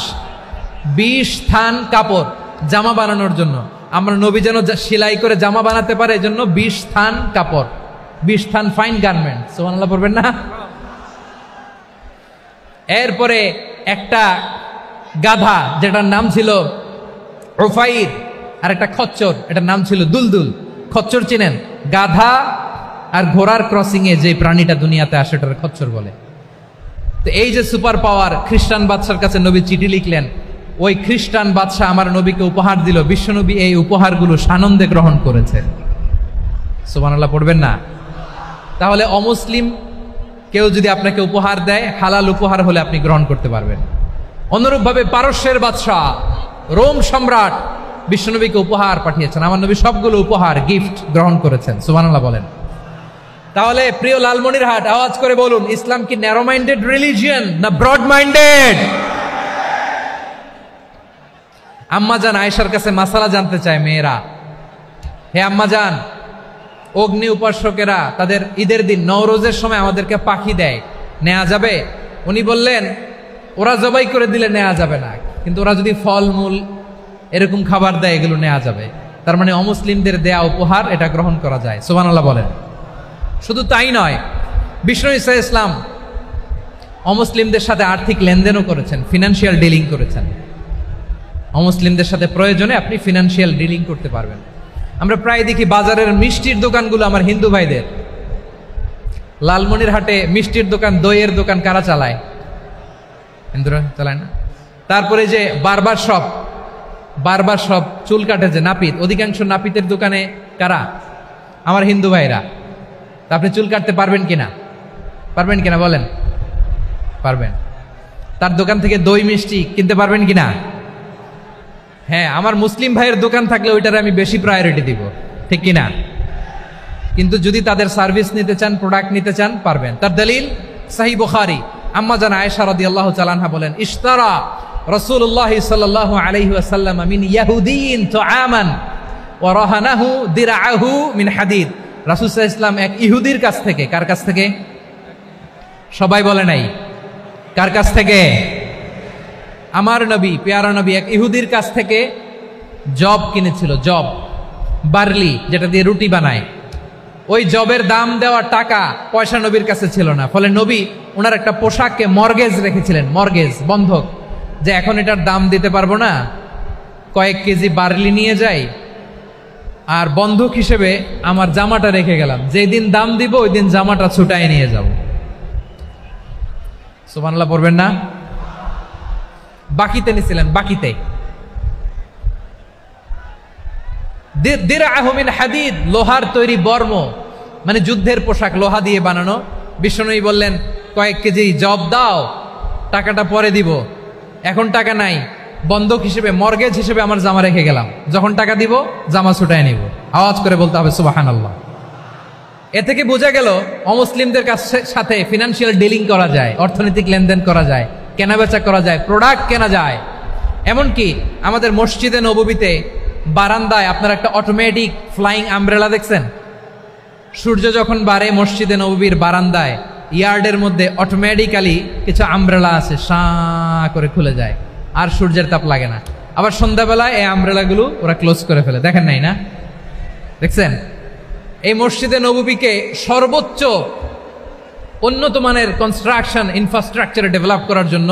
20 থান কাপড় জামা বানানোর জন্য, আমরা নবী যেন সেলাই করে জামা বানাতে পারে এজন্য 20 থান কাপড়, 20 থান ফাইন গার্মেন্ট। সুবহানাল্লাহ পড়বেন না? এরপরে একটা গাধা যেটার নাম ছিল উফাইর, আর একটা খচ্চর, এটার নাম ছিল দুলদুল। খচ্চর চিনেন? গাধা আর ঘোড়ার ক্রসিং এ যে প্রাণীটা দুনিয়াতে আসে ওটার খচ্চর বলে। তো এই যে সুপার পাওয়ার খ্রিস্টান বাদশার কাছে নবী চিঠি লিখলেন, ওই খ্রিস্টান বাদশা আমার নবীকে উপহার দিল, বিশ্বনবী এই উপহারগুলো সানন্দে গ্রহণ করেছে। সুবহানাল্লাহ পড়বেন না? তাহলে অমুসলিম কেউ যদি আপনাকে উপহার দেয়, হালাল উপহার হলে আপনি গ্রহণ করতে পারবেন। অনুরূপভাবে পারস্যের বাদশাহ, রোম সম্রাট বিশ্বনবীকে উপহার পাঠিয়েছেন। আমার নবী সবগুলো উপহার, গিফট গ্রহণ করেছেন। সুবহানাল্লাহ বলেন। তাহলে প্রিয় লালমনিরহাট, আওয়াজ করে বলুন, ইসলাম কি ন্যারো মাইন্ডেড রিলিজিয়ন না ব্রড মাইন্ডেড? আম্মাজান আয়েশার কাছে মাসালা জানতে চায় মেয়েরা, হে আম্মাজান, অগ্নি উপাসকেরা তাদের ঈদের দিন নওরোজের সময় আমাদেরকে পাখি দেয়, নেওয়া যাবে? উনি বললেন, ওরা জবাই করে দিলে নেওয়া যাবে না, কিন্তু ওরা যদি ফলমূল এরকম খাবার দেয় এগুলো নেওয়া যাবে। তার মানে অমুসলিমদের দেয়া উপহার এটা গ্রহণ করা যায়। সুবহানাল্লাহ বলেন। শুধু তাই নয়, বিষ্ণু ঈসা ইসলাম অমুসলিমদের সাথে আর্থিক লেনদেনও করেছেন, ফিনান্সিয়াল ডিলিং করেছেন। অমুসলিমদের সাথে প্রয়োজনে আপনি ফিনান্সিয়াল ডিলিং করতে পারবেন। আমরা প্রায় দেখি বাজারের মিষ্টির দোকানগুলো আমার হিন্দু ভাইদের। লালমনিরহাটে মিষ্টির দোকান, দইয়ের দোকান কারা চালায়? হিন্দুরা চালায় না? তারপরে যে বারবার শপ, চুল কাটে যে নাপিত, অধিকাংশ নাপিতের দোকানে কারা? আমার হিন্দু ভাইরা। তা আপনি চুল কাটতে পারবেন কিনা? পারবেন কিনা বলেন? পারবেন। তার দোকান থেকে দই মিষ্টি কিনতে পারবেন কিনা? হ্যাঁ, আমার মুসলিম ভাইয়ের দোকান থাকলে ওইটারে আমি বেশি প্রায়োরিটি দিব, ঠিক কিনা? কিন্তু যদি তাদের সার্ভিস নিতে চান, প্রোডাক্ট নিতে চান, পারবেন। তার দলিল সহিহ বুখারী, আম্মা জান আয়েশা রাদিয়াল্লাহু তাআলা আনহা বলেন, ইশতারা রাসূলুল্লাহ সাল্লাল্লাহু আলাইহি ওয়াসাল্লাম মিন ইয়াহুদিয়িন তুআমান ওয়া রাহানাহু দিরআহু মিন হাদিদ। রাসূল সাল্লাল্লাহু আলাইহি ওয়াসাল্লাম এক ইহুদির কাছ থেকে, কার কাছ থেকে? সবাই বলে নাই, কার কাছ থেকে? আমার নবী, পেয়ারা নবী এক ইহুদির কাছ থেকে জব কিনেছিল, জব, বার্লি, যেটা দিয়ে রুটি বানায়। ওই জবের দাম দেওয়া টাকা পয়সা নবীর কাছে ছিল না, ফলে নবী ওনার একটা পোশাককে মর্গেজ রেখেছিলেন, মর্গেজ, বন্ধক, যে এখন এটার দাম দিতে পারবো না, কয়েক কেজি বার্লি নিয়ে যাই আর বন্ধক হিসেবে আমার জামাটা রেখে গেলাম, যেদিন দাম দিব ওই দিন জামাটা ছুটায় নিয়ে যাব। সুবহানাল্লাহ পড়বেন না? বাকিতে নিছিলেন, বাকিতে। দিরআহু মিন হাদিদ, লোহার তৈরি বর্ম, মানে যুদ্ধের পোশাক, লোহা দিয়ে বানানো। বিষ্ণুনবী বললেন, কয়েক কেজি জব দাও, টাকাটা পরে দিব, এখন টাকা নাই, বন্ধক হিসেবে, মর্গেজ হিসেবে আমার জামা রেখে গেলাম, যখন টাকা দিব জামা ছুটায় নিব। আওয়াজ করে বলতে হবে সুবহানাল্লাহ। এ থেকে বোঝা গেল অমুসলিমদের সাথে ফিনান্সিয়াল ডিলিং করা যায়, অর্থনৈতিক লেনদেন করা যায়, কেনাবেচা করা যায়, প্রোডাক্ট কেনা যায়। এমনকি আমাদের মসজিদে নববীতে বারান্দায় আপনার একটা অটোমেটিক ফ্লাইং আমব্রেলা দেখছেন? সূর্য যখন বাড়ে মসজিদে নববীর বারান্দায় ইয়ার্ডের মধ্যে অটোমেটিক্যালি কিছু আমব্রেলা আছে, সাঁ করে খুলে যায়, আর সূর্যের তাপ লাগে না। আবার সন্ধ্যাবেলায় এই আমব্রেলাগুলো ওরা ক্লোজ করে ফেলে, দেখেন নাই না? দেখছেন? এই মসজিদে নববীকে সর্বোচ্চ উন্নত মানের কনস্ট্রাকশন ইনফ্রাস্ট্রাকচারে ডেভেলপ করার জন্য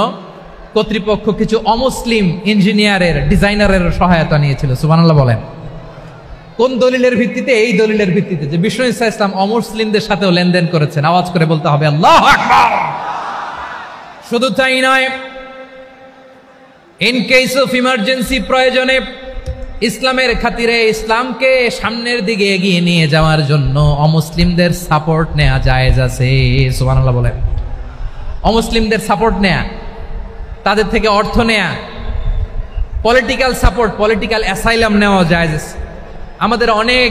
কর্তৃপক্ষ কিছু অমুসলিম ইঞ্জিনিয়ারের, ডিজাইনারের সহায়তা নিয়েছিল। সুবহানাল্লাহ বলেন। কোন দলিলের ভিত্তিতে? এই দলিলের ভিত্তিতে যে বিষ্ণু ঈসা ইসলাম অমুসলিমদের সাথেও লেনদেন করেছেন। আওয়াজ করে বলতে হবে আল্লাহু আকবার। শুধু তাই নয়, ইন কেস অফ ইমার্জেন্সি, প্রয়োজনে ইসলামের খাতিরে, ইসলামকে সামনের দিকে এগিয়ে নিয়ে যাওয়ার জন্য অমুসলিমদের সাপোর্ট নেওয়া জায়েজ আছে। সুবহানাল্লাহ বলেন। অমুসলিমদের সাপোর্ট নেয়া, তাদের থেকে অর্থ নেয়া, পলিটিক্যাল সাপোর্ট, পলিটিক্যাল অ্যাসাইলাম নেওয়া জায়েজ আছে। আমাদের অনেক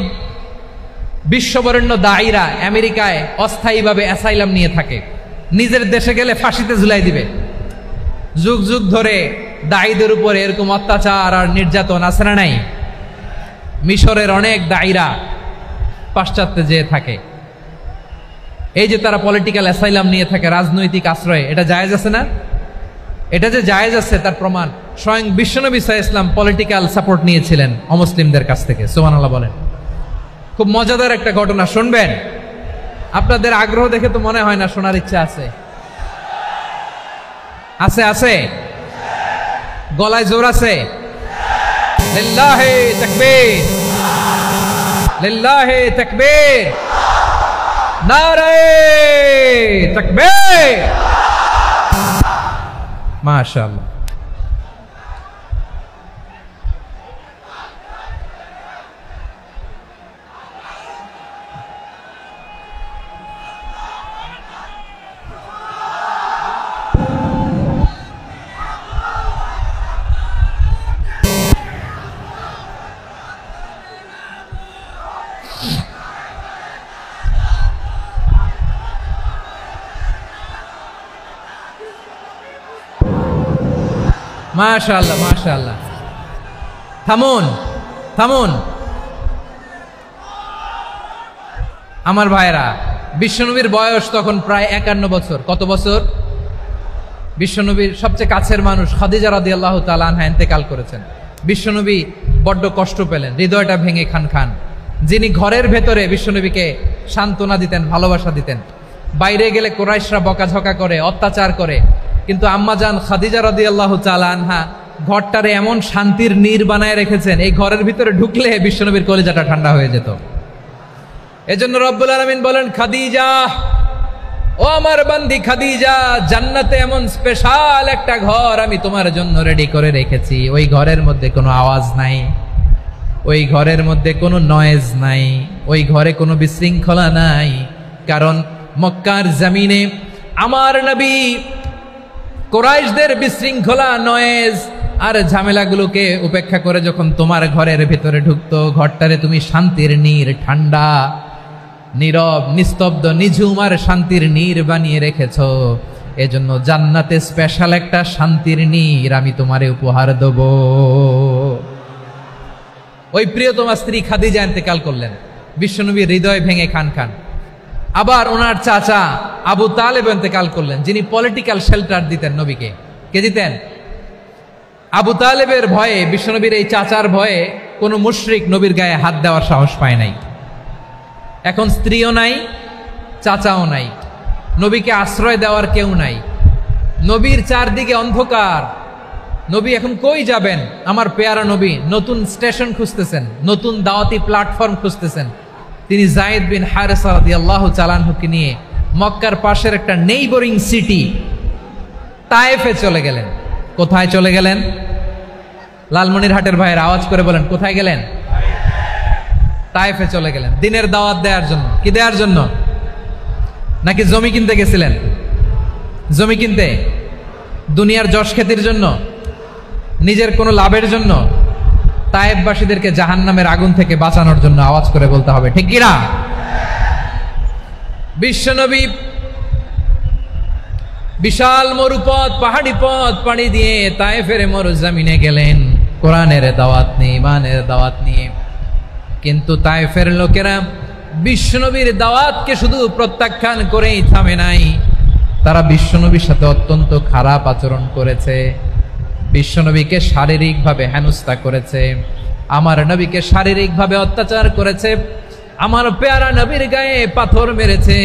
বিশ্ববরেণ্য দায়ীরা আমেরিকায় অস্থায়ীভাবে অ্যাসাইলাম নিয়ে থাকে, নিজের দেশে গেলে ফাঁসিতে ঝুলাই দিবে। যুগ যুগ ধরে দায়ীদের উপরে এরকম অত্যাচার আর নির্যাতন আছে না নাই? মিশরের অনেক দায়ীরা পাশ্চাত্যে যেয়ে থাকে, এই যে তারা পলিটিক্যাল অ্যাসাইলাম নিয়ে থাকে, রাজনৈতিক আশ্রয়, এটা জায়েজ আছে না? এটা যে জায়েজ আছে তার প্রমাণ স্বয়ং বিশ্বনবী সাল্লাল্লাহু আলাইহি ওয়াসাল্লাম পলিটিক্যাল সাপোর্ট নিয়েছিলেন অমুসলিমদের কাছ থেকে। সুবহানাল্লাহ বলেন। খুব মজাদার একটা ঘটনা শুনবেন, আপনাদের আগ্রহ দেখে তো মনে হয় না শোনার ইচ্ছা আছে। আছে আছে, গলায় জোর আছে। লিল্লাহি তাকবীর, লিল্লাহি তাকবীর, নারে তাকবীর। মাশাআল্লাহ। মাশাআল্লাহ মাশাআল্লাহ। থামুন থামুন আমার ভাইরা, বিশ্বনবীর বয়স তখন প্রায় 51 বছর। কত বছর? বিশ্বনবীর সবচেয়ে কাছের মানুষ খাদিজা রাদিয়াল্লাহু তাআলা আনহা ইন্তেকাল করেছেন। বিশ্বনবী বড্ড কষ্ট পেলেন, হৃদয়টা ভেঙে খান খান। যিনি ঘরের ভেতরে বিশ্বনবীকে সান্ত্বনা দিতেন, ভালোবাসা দিতেন, বাইরে গেলে কুরাইশরা বকাঝকা করে, অত্যাচার করে, কিন্তু আম্মাজান খাদিজা রাদিয়াল্লাহু তাআলা আনহা ঘরটারে এমন শান্তির নীড় বানায় রেখেছেন, এই ঘরের ভিতরে ঢুকলে বিশ্বনবীর কলিজাটা ঠান্ডা হয়ে যেত। এজন্য রব্বুল আলামিন বলেন, খাদিজা, ও আমার বান্দি খাদিজা, জান্নাতে এমন স্পেশাল একটা ঘর আমি তোমার জন্য রেডি করে রেখেছি। ওই ঘরের মধ্যে কোনো আওয়াজ নাই, ওই ঘরের মধ্যে কোনো নয়েজ নাই, ওই ঘরে কোনো বিশৃঙ্খলা নাই। কারণ মক্কার জমিনে আমার নবী কুরাইশদের বিশৃঙ্খলা, নয়েজ আর ঝামেলাগুলোকে উপেক্ষা করে যখন তোমার ঘরের ভিতরে ঢুকতো, ঘরটারে তুমি শান্তির নীড়, ঠান্ডা, নীরব, নিস্তব্ধ, নিঝুম আর শান্তির নীড় বানিয়ে রেখেছ। এজন্য জান্নাতে স্পেশাল একটা শান্তির নীড় আমি তোমারে উপহার দেব। ওই প্রিয়তমা স্ত্রী খাদিজা ইন্তেকাল করলেন, বিশ্বনবীর হৃদয় ভেঙে খান খান। আবার ওনার চাচা আবু তালেব ইন্তেকাল করলেন, যিনি পলিটিক্যাল শেল্টার দিতেন নবীকে। কে দিতেন? আবু তালেবের ভয়ে, বিশ্বনবীর এই চাচার ভয়ে কোনো মুশরিক নবীর গায়ে হাত দেওয়ার সাহস পায় নাই। এখন স্ত্রীও নাই, চাচাও নাই, নবীকে আশ্রয় দেওয়ার কেউ নাই। নবীর চারদিকে অন্ধকার। নবী এখন কই যাবেন? আমার পেয়ারা নবী নতুন স্টেশন খুঁজতেছেন, নতুন দাওয়াতি প্ল্যাটফর্ম খুঁজতেছেন। তিনি যায়েদ বিন হারেসা রাদিয়াল্লাহু তাআলা আনহুকে নিয়ে মক্কার পাশের একটা নেইবরিং সিটি তায়েফে চলে গেলেন। কোথায় চলে গেলেন? লালমনিরহাটের ভাইয়ের আওয়াজ করে বলেন, কোথায় গেলেন? তায়েফে চলে গেলেন দিনের দাওয়াত দেওয়ার জন্য। কি দেওয়ার জন্য? নাকি জমি কিনতে গেছিলেন? জমি কিনতে? দুনিয়ার যশ খ্যাতির জন্য? নিজের কোনো লাভের জন্য? তায়েফবাসীদেরকে জাহান্নামের আগুন থেকে বাঁচানোর জন্য। আওয়াজ করে বলতে হবে, ঠিক কিনা? বিশ্বনবী বিশাল মরুপথ, পাহাড়ি পথ পাড়ি দিয়ে তায়েফের মরুজমিনে গেলেন কোরআনের দাওয়াত নিয়ে, ইমানের দাওয়াত নিয়ে। কিন্তু তায়েফের লোকেরা বিশ্বনবীর দাওয়াতকে শুধু প্রত্যাখ্যান করেই থামে নাই, তারা বিশ্বনবীর সাথে অত্যন্ত খারাপ আচরণ করেছে। বিশ্বনবীকে শারীরিকভাবে হেনস্থা করেছে, আমার নবীকে শারীরিকভাবে অত্যাচার করেছে, আমার পেয়ারা নবীর গায়ে পাথর মেরেছে,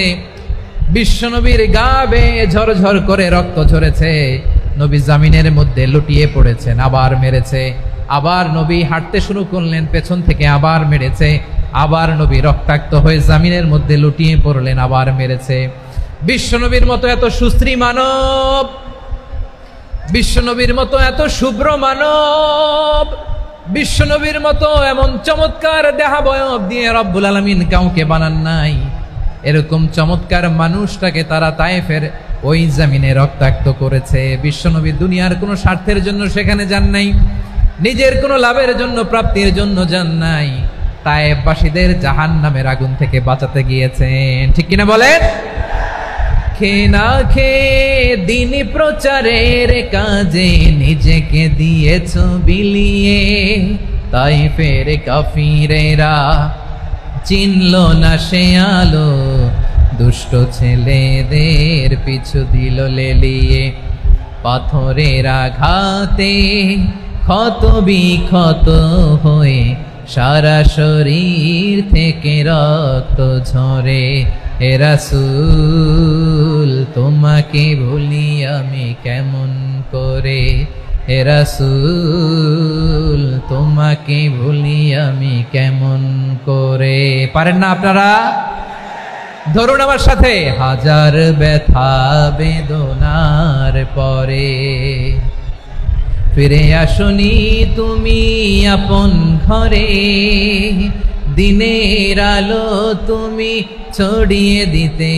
বিশ্বনবীর গা বেয়ে ঝরঝর করে রক্ত ঝরেছে, নবী জামিনের মধ্যে লুটিয়ে পড়েছেন, আবার মেরেছে, আবার নবী হাঁটতে শুরু করলেন, পেছন থেকে আবার মেরেছে, আবার নবী রক্তাক্ত হয়ে জামিনের মধ্যে লুটিয়ে পড়লেন, আবার মেরেছে। বিশ্বনবীর মতো এত সুশ্রী মানব, বিশ্বনবীর মতো এত শুভ্র মানব, বিশ্বনবীর মতো এমন চমৎকার দেহাবয়ব দিয়ে রব্বুল আলামিন কাউকে বানান নাই। এরকম চমৎকার মানুষটাকে তারা তায়েফের ওই জমিনে রক্তাক্ত করেছে। বিশ্বনবী দুনিয়ার কোনো স্বার্থের জন্য সেখানে যান নাই, নিজের কোনো লাভের জন্য, প্রাপ্তির জন্য যান নাই, তায়েফবাসীদের জাহান্নামের আগুন থেকে বাঁচাতে গিয়েছেন। ঠিক কিনা বলেন? খেয়ে না খেয়ে দিন প্রচারের কাজে নিজেকে দিয়েছ বিলিয়ে, তায়েফের কাফিরেরা চিনল না সে আলো, দুষ্ট ছেলেদের পিছু দিল লেলিয়ে, পাথরের আঘাতে ক্ষত বিক্ষত হয়ে সারা শরীর থেকে রক্ত ঝরে। হে রাসূল তোমাকে ভুলি আমি কেমন করে, হে রাসূল তোমাকে ভুলি আমি কেমন করে। পারেন না আপনারা? ধরুন আমার সাথে, হাজার ব্যথা বেদনার পরে ফিরে আসনি তুমি আপন ঘরে, দিনের আলো তুমি ছড়িয়ে দিতে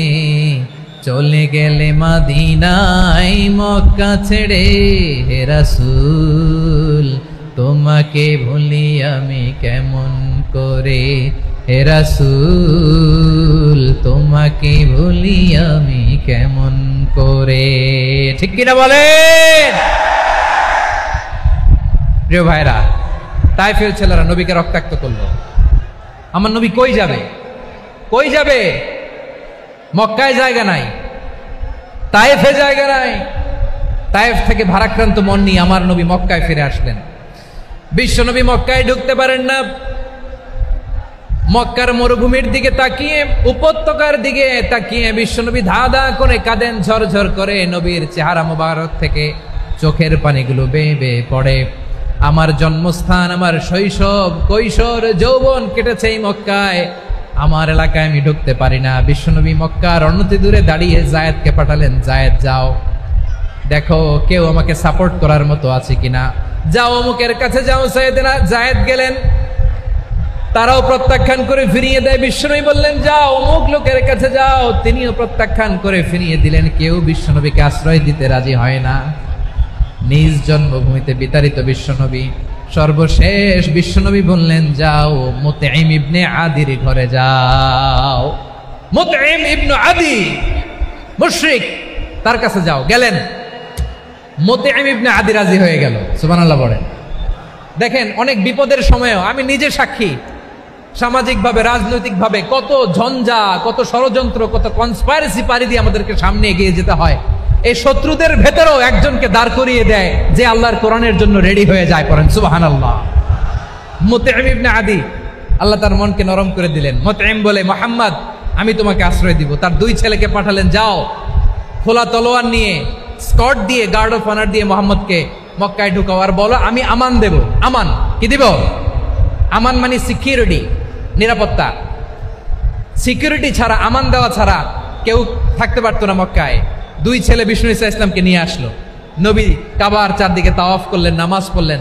চলে গেলে মদিনায় মক্কা ছেড়ে। হে রাসূল তোমাকে ভুলি আমি কেমন করে, হে রাসূল তোমাকে ভুলি আমি কেমন করে। ঠিক কিনা বলেন? প্রিয় ভাইরা, তায়েফের ছেলেরা নবীকে রক্তাক্ত করলো। আমার নবী কই যাবে? কই যাবে? মক্কায় জায়গা নাই, তায়েফে জায়গা নাই। তায়েফ থেকে ভারাক্রান্ত মন নিয়ে আমার নবী মক্কায় ফিরে আসলেন। বিশ্ব নবী মক্কায় ঢুকতে পারেন না। মক্কার মরুভূমির দিকে তাকিয়ে, উপত্যকার দিকে তাকিয়ে বিশ্বনবী ধা ধা করে কাঁদেন, ঝরঝর করে। নবীর চেহারা মোবারক থেকে চোখের পানিগুলো বেয়ে বেয়ে পড়ে। আমার জন্মস্থান, আমার শৈশব, কৈশোর, যৌবন কেটেছে এই মক্কায়। আমার এলাকায় আমি ঢুকতে পারি না। বিশ্বনবী মক্কার অনতি দূরে দাঁড়িয়ে জায়েদকে পাঠালেন, জায়েদ যাও, দেখো কেউ আমাকে সাপোর্ট করার মতো আছে কিনা, যাও অমুকের কাছে যাও। জায়েদ গেলেন, তারাও প্রত্যাখ্যান করে ফিরিয়ে দেয়। বিশ্বনবী বললেন যাও অমুক লোকের কাছে যাও, তিনিও প্রত্যাখ্যান করে ফিরিয়ে দিলেন। কেউ বিশ্বনবীকে আশ্রয় দিতে রাজি হয় না। নিজ জন্মভূমিতে বিতাড়িত বিশ্বনবী, সর্বশেষ বিশ্বনবী বললেন যাও মুতঈম ইবনে আদির ঘরে যাও। মুতঈম ইবনে আদি মুশরিক, তার কাছে যাও। গেলেন, মুতঈম ইবনে আদি রাজি হয়ে গেল। সুবহানাল্লাহ বলেন। দেখেন, অনেক বিপদের সময়ও আমি নিজে সাক্ষী, সামাজিকভাবে রাজনৈতিকভাবে কত ঝঞ্ঝা, কত ষড়যন্ত্র, কত কনস্পাইরেসি পাড়ি দিয়ে আমাদেরকে সামনে এগিয়ে যেতে হয়। এই শত্রুদের ভেতরেও একজনকে দাঁড় করিয়ে দেয় যে আল্লাহর কোরআনের জন্য রেডি হয়ে যায়। পড়েন সুবহানাল্লাহ। মুতঈম ইবনে আদি, আল্লাহ তার মনকে নরম করে দিলেন। মুতঈম বলে, মুহাম্মদ আমি তোমাকে আশ্রয় দিব। তার দুই ছেলেকে পাঠালেন, যাও খোলা তলোয়ার নিয়ে, স্কট দিয়ে, গার্ড অফ অনার দিয়ে মুহাম্মদকে মক্কায় ঢুকাও, আর বলো আমি আমান দেব। আমান কি দিব? আমান মানে সিকিউরিটি, নিরাপত্তা। সিকিউরিটি ছাড়া, আমান দেওয়া ছাড়া কেউ থাকতে পারতো না মক্কায়। দুই ছেলে বিষ্ণু ইসা ইসলামকে নিয়ে আসলো। নবী কাবার চারদিকে তাওয়াফ করলেন, নামাজ পড়লেন।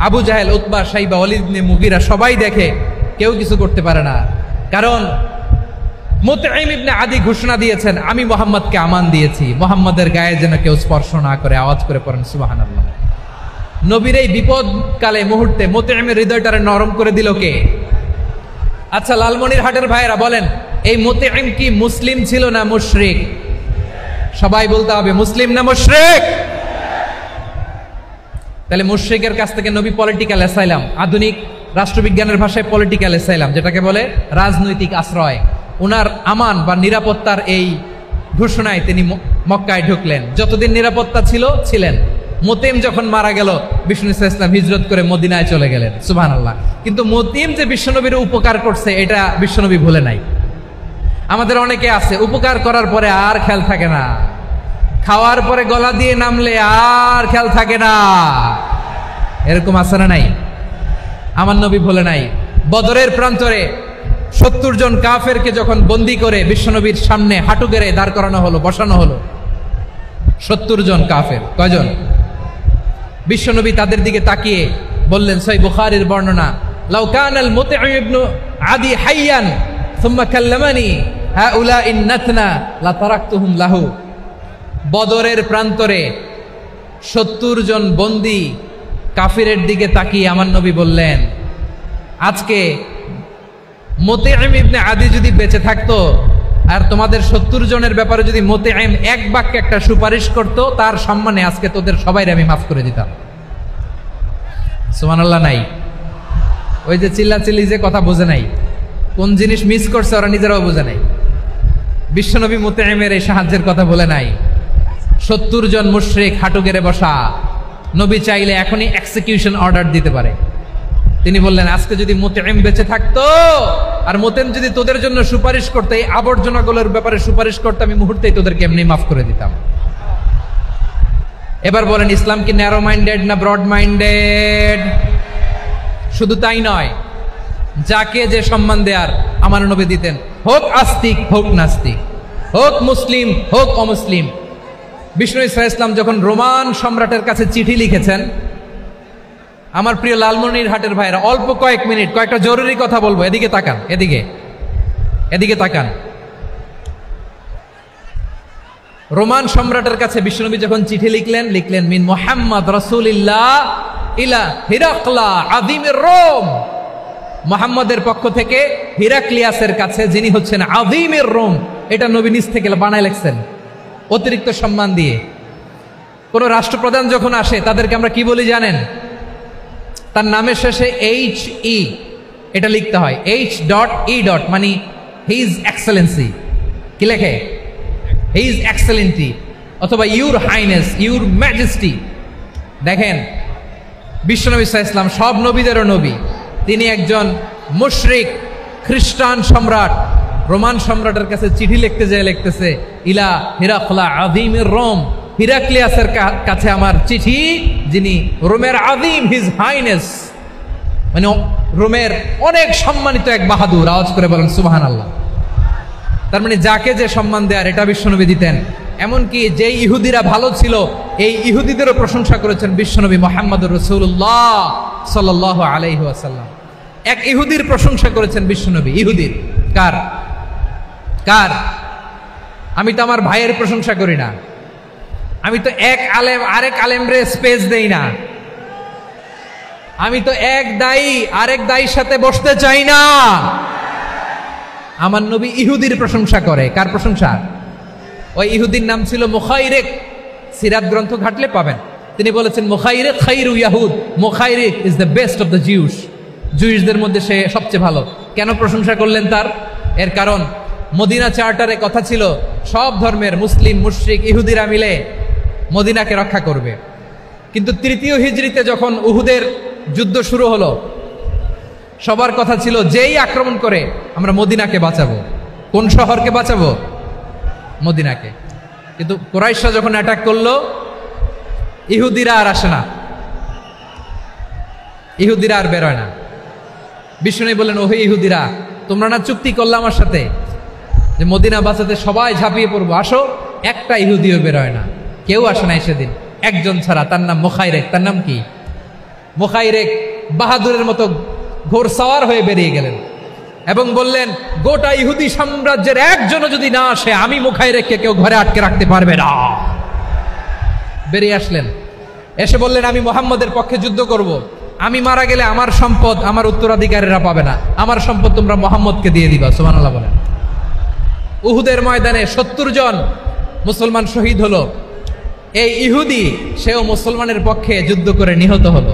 আবু জাহেল, উতবা, শাইবা, ওয়ালিদ ইবনে মুগীরা সবাই দেখে, কেউ কিছু করতে পারে না। কারণ মুতঈম ইবনে আদি ঘোষণা দিয়েছেন, আমি মুহাম্মদকে আমান দিয়েছি, মুহাম্মদের গায়ে যেন কেউ স্পর্শ না করে। আওয়াজ করে পড়েন সুবহানাল্লাহ। নবীর এই বিপদকালে মুহূর্তে মুতঈমের হৃদয়টারে নরম করে দিল কে? আচ্ছা, লালমনিরহাটের ভাইয়েরা বলেন, এই মুতঈম কি মুসলিম ছিল না মুশরিক? সবাই বলতে হবে, মুসলিম না মুশরিক? তাহলে মুশরিকের কাছ থেকে নবী পলিটিক্যাল অ্যাসাইলাম, আধুনিক রাষ্ট্রবিজ্ঞানের ভাষায় পলিটিক্যাল অ্যাসাইলাম, যেটাকে বলে রাজনৈতিক আশ্রয়, উনার আমান বা নিরাপত্তার এই ঘোষণায় তিনি মক্কায় ঢুকলেন। যতদিন নিরাপত্তা ছিল ছিলেন। মুতঈম যখন মারা গেল, বিষ্ণু ইসলাম হিজরত করে মদিনায় চলে গেলেন। সুবহানাল্লাহ। কিন্তু মুতঈম যে বিশ্বনবীর উপকার করছে এটা বিশ্বনবী ভুলে নাই। আমাদের অনেকে আছে, উপকার করার পরে আর খেয়াল থাকে না, খাওয়ার পরে গলা দিয়ে নামলে আর খেয়াল থাকে না। এরকম আছে না নাই? আমার নবী ভুলে নাই। বদরের প্রান্তরে 70 জন কাফেরকে যখন বন্দী করে বিশ্বনবীর সামনে হাঁটু গেড়ে দাঁড় করানো হলো, বসানো হলো, 70 জন কাফের। কয়জন? বিশ্বনবী তাদের দিকে তাকিয়ে বললেন, সহিহ বুখারীর বর্ণনা, লাউ কানাল মুতঈম ইবনে আদি হাইয়ান সুম্মা কাল্লামানি হাউলাইন নাতনা লা তারাকতুহুম লাহু। বদরের প্রান্তরে 70 জন বন্দী কাফিরের দিকে তাকিয়ে আমার নবী বললেন, আজকে মুতঈম ইবনে আদি যদি বেঁচে থাকতো আর তোমাদের 70 জনের ব্যাপারে যদি মুতঈম এক বাক্যে একটা সুপারিশ করত, তার সম্মানে আজকে তোদের সবাইরে আমি মাফ করে দিতাম। সুবহানাল্লাহ নাই? ওই যে চিল্লাচিল্লি যে কথা বোঝে নাই, কোন জিনিস মিস করছে ওরা নিজেরাও বোঝে নাই। বিশ্বনবী মুতঈমের এই সাহায্যের কথা বলে নাই। 70 জন মুশরিক হাঁটু গেড়ে বসা, নবী চাইলে এখনই এক্সিকিউশন অর্ডার দিতে পারে। তিনি বললেন, আজকে যদি মুতঈম বেঁচে থাকতো আর মুতঈম যদি তোদের জন্য সুপারিশ করতে, এই আবর্জনাগুলোর ব্যাপারে সুপারিশ করতে, আমি মুহূর্তেই তোদেরকে এমনি মাফ করে দিতাম। এবার বলেন, ইসলাম কি ন্যারো মাইন্ডেড না ব্রড মাইন্ডেড? শুধু তাই নয়, যাকে যে সম্মান দেয়ার আমার নবী দিতেন, হোক আস্তিক হোক নাস্তিক, হোক মুসলিম হোক অমুসলিম। বিষ্ণু ইসলাম যখন রোমান সম্রাটের কাছে চিঠি লিখেছেন, আমার প্রিয় লালমনিরহাটের ভাইরা, অল্প কয়েক মিনিট কয়েকটা জরুরি কথা বলবো, এদিকে তাকান, এদিকে তাকান। রোমান সম্রাটের কাছে বিশ্বনবী যখন চিঠি লিখলেন মিন মুহাম্মদ রাসূলিল্লাহ ইলা হিরাকলা আযীমির রোম। মুহাম্মদের পক্ষ থেকে হিরাক্লিয়াসের কাছে, যিনি হচ্ছেন আযীমির রোম। এটা নবী নিজ থেকে বানায় লিখছেন, অতিরিক্ত সম্মান দিয়ে। কোন রাষ্ট্রপ্রধান যখন আসে তাদেরকে আমরা কি বলি জানেন? তার নামের শেষে HE এটা লিখতে হয়, H.E. মানে হিজ এক্সেলেন্সি। কি লেখে? হিজ এক্সেলেন্টি, অথবা ইউর হাইনেস, ইউর ম্যাজেস্টি। দেখেন, বিশ্বনবী সাল্লাল্লাহু আলাইহি ওয়াসাল্লাম সব নবীদেরও নবী। তিনি একজন মুশরিক খ্রিস্টান সম্রাট, রোমান সম্রাটের কাছে চিঠি লিখতে যায়, লিখতেছে ইলা হিরাকলা আযীমির রোম, হিরাক্লিয়াসের কাছে আমার চিঠি, যিনি রোমের আযীম, হিজ হাইনেস, মানে রোমের অনেক সম্মানিত এক বাহাদুর। আওয়াজ করে বলেন সুবহানাল্লাহ। তার মানে যাকে যে সম্মান দেয়ার এটা বিশ্বনবী দিতেন। এমনকি যে ইহুদিরা ভালো ছিল, এই ইহুদিদেরও প্রশংসা করেছেন বিশ্বনবী মুহাম্মদুর রাসূলুল্লাহ সাল্লাল্লাহু আলাইহি ওয়াসাল্লাম। এক ইহুদির প্রশংসা করেছেন বিশ্বনবী। ইহুদির কার? কার? আমি তো আমার ভাইয়ের প্রশংসা করি না, আমি তো এক আলেম আরেক আলেমরে স্পেস দেই না, আমি তো এক দায়ী আরেক দায়ীর সাথে বসতে চাই না। আমার নবী ইহুদির প্রশংসা করে। কার প্রশংসা? ওই ইহুদির নাম ছিল মুখাইরিক। সিরাত গ্রন্থ ঘাটলে পাবেন। তিনি বলেছেন মুখাইরিক খাইরু ইয়াহুদ, Mukhairiq is the best of the Jews. জুইশদের মধ্যে সে সবচেয়ে ভালো। কেন প্রশংসা করলেন তার? এর কারণ মদিনা চার্টারে কথা ছিল সব ধর্মের মুসলিম, মুশরিক, ইহুদিরা মিলে মদিনাকে রক্ষা করবে। কিন্তু তৃতীয় হিজরিতে যখন উহুদের যুদ্ধ শুরু হলো, সবার কথা ছিল যেই আক্রমণ করে আমরা মদিনাকে বাঁচাবো। কোন শহরকে বাঁচাবো? মদিনাকে। কিন্তু কুরাইশরা যখন অ্যাটাক করলো, ইহুদিরা আর আসে না, ইহুদিরা আর বেরোয় না। বিষ্ণু বললেন, ওহে ইহুদিরা, তোমরা না চুক্তি করলে আমার সাথে যে মদিনা বাঁচাতে সবাই ঝাঁপিয়ে পড়বো, আসো। একটা ইহুদিও বেরোয় না, কেউ আসে নাই সেদিন, একজন ছাড়া। তার নাম মুখাইরেক। তার নাম কি? মুখাইরেক বাহাদুরের মতো ঘোড়সাওয়ার হয়ে বেরিয়ে গেলেন এবং বললেন, গোটা ইহুদি সাম্রাজ্যের একজনও যদি না আসে, আমি মুখাইরেককে কেউ ঘরে আটকে রাখতে পারবে না। বেরিয়ে আসলেন, এসে বললেন, আমি মুহাম্মদের পক্ষে যুদ্ধ করব। আমি মারা গেলে আমার সম্পদ আমার উত্তরাধিকারীরা পাবে না, আমার সম্পদ তোমরা মুহাম্মদকে দিয়ে দিবা। সুবহানাল্লাহ বলেন। উহুদের ময়দানে 70 জন মুসলমান শহীদ হলো। এই ইহুদি, সেও মুসলমানের পক্ষে যুদ্ধ করে নিহত হলো।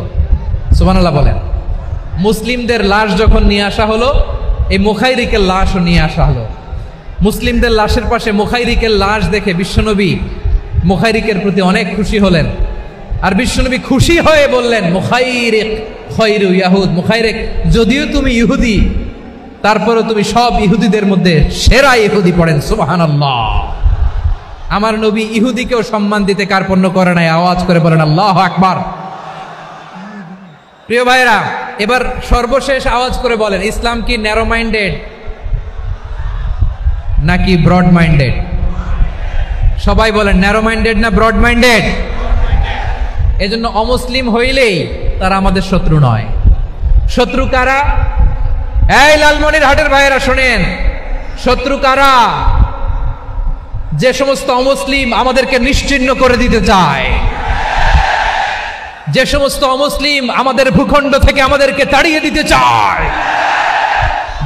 সুবহানাল্লাহ বলেন। মুসলিমদের লাশ যখন নিয়ে আসা হলো, এই মুখাইরিকের লাশও নিয়ে আসা হলো। মুসলিমদের লাশের পাশে মুখাইরিকের লাশ দেখে বিশ্বনবী মুখাইরিকের প্রতি অনেক খুশি হলেন। আর বিশ্বনবী খুশি হয়ে বললেন, মুখাইরিক খায়রু ইয়াহুদ, মুখাইরিক যদিও তুমি ইহুদি, তারপরে তুমি সব ইহুদিদের মধ্যে সেরা ইহুদি। পড়েন সুবহানাল্লাহ। আমার নবী ইহুদিকেও সম্মান দিতে কার্পণ্য করে নাই। আওয়াজ করে বলেন আল্লাহু আকবার। প্রিয় ভাইরা, এবার সর্বশেষ আওয়াজ করে বলেন, ইসলাম কি ন্যারো মাইন্ডেড নাকি ব্রড মাইন্ডেড? সবাই বলেন, ন্যারো মাইন্ডেড না ব্রড মাইন্ডেড? এজন্য অমুসলিম হইলেই তারা আমাদের শত্রু নয়। শত্রু কারা? এই লালমনিরহাটের ভাইয়েরা শোনেন, শত্রু কারা? যে সমস্ত অমুসলিম আমাদেরকে নিশ্চিহ্ন করে দিতে চায়, যে সমস্ত অমুসলিম আমাদের ভূখণ্ড থেকে আমাদেরকে তাড়িয়ে দিতে চায়,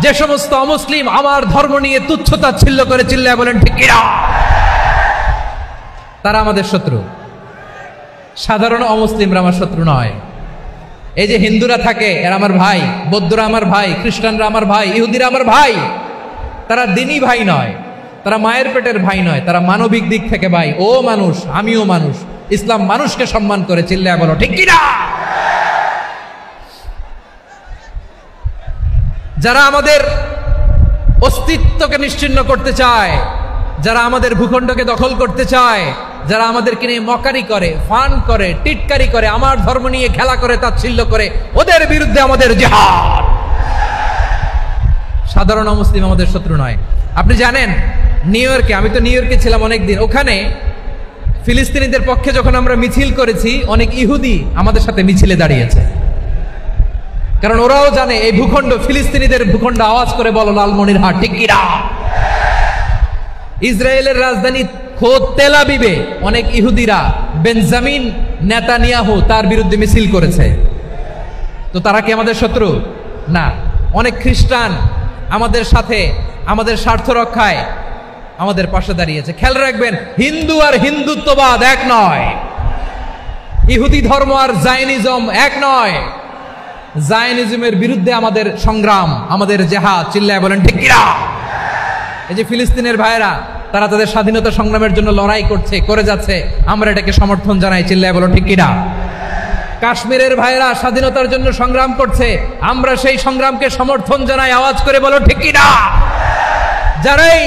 যে সমস্ত অমুসলিম আমার ধর্ম নিয়ে তুচ্ছতাচ্ছিল্য করে চিল্লায় বলেন ঠিক কিনা, তারা আমাদের শত্রু। সাধারণ অমুসলিমরা আমার শত্রু নয়। এই যে হিন্দুরা থাকে, এরা আমার ভাই, বৌদ্ধরা আমার ভাই, খ্রিস্টানরা আমার ভাই, ইহুদিরা আমার ভাই। তারা দিনই ভাই নয়, তারা মায়ের পেটের ভাই নয়, তারা মানবিক দিক থেকে ভাই। ও মানুষ, আমিও মানুষ। ইসলাম মানুষকে সম্মান করে, চিল্লায় বলো ঠিক কিনা। যারা আমাদের অস্তিত্বকে নিশ্চিহ্ন করতে চায়, যারা আমাদের ভূখণ্ডকে দখল করতে চায়, যারা আমাদেরকে নিয়ে মকারি করে, ফান করে, টিটকারি করে, আমার ধর্ম নিয়ে খেলা করে, তাচ্ছিল্য করে, ওদের বিরুদ্ধে আমাদের জিহাদ। সাধারণ মুসলিম আমাদের শত্রু নয়। আপনি জানেন নিউ ইয়র্কে, আমি তো নিউ ইয়র্কে ছিলাম অনেকদিন, ওখানে ফিলিস্তিনিদের পক্ষে যখন আমরা মিছিল করেছি, অনেক ইহুদি আমাদের সাথে মিছিলে দাঁড়িয়েছে। কারণ ওরাও জানে এই ভূখণ্ড ফিলিস্তিনিদের ভূখণ্ড। আওয়াজ করে বলো লালমনিরহাট ঠিক কিনা। ইসরায়েলের রাজধানী খোদ তেল আবিবে অনেক ইহুদিরা বেঞ্জামিন নেতানিয়াহু তার বিরুদ্ধে মিছিল করেছে। তো তারা কি আমাদের শত্রু? না। অনেক খ্রিস্টান আমাদের সাথে আমাদের স্বার্থ রক্ষায় আমাদের পাশে দাঁড়িয়েছে। খেয়াল রাখবেন, হিন্দু আর হিন্দুত্ববাদ এক নয়, ইহুদি ধর্ম আর জায়নিজম এক নয়। জায়নিজমের বিরুদ্ধে আমাদের সংগ্রাম, আমাদের জেহাদ, চিল্লায় বলেন ঠিক কিনা? এই যে ফিলিস্তিনের ভাইয়েরা, তারা তাদের স্বাধীনতা সংগ্রামের জন্য লড়াই করছে, করে যাচ্ছে, আমরা এটাকে সমর্থন জানাই, চিল্লায় বলেন ঠিক কিনা? কাশ্মীরের ভাইয়েরা স্বাধীনতার জন্য সংগ্রাম করছে, আমরা সেই সংগ্রামকে সমর্থন জানাই, আওয়াজ করে বলো ঠিক কিনা? যারাই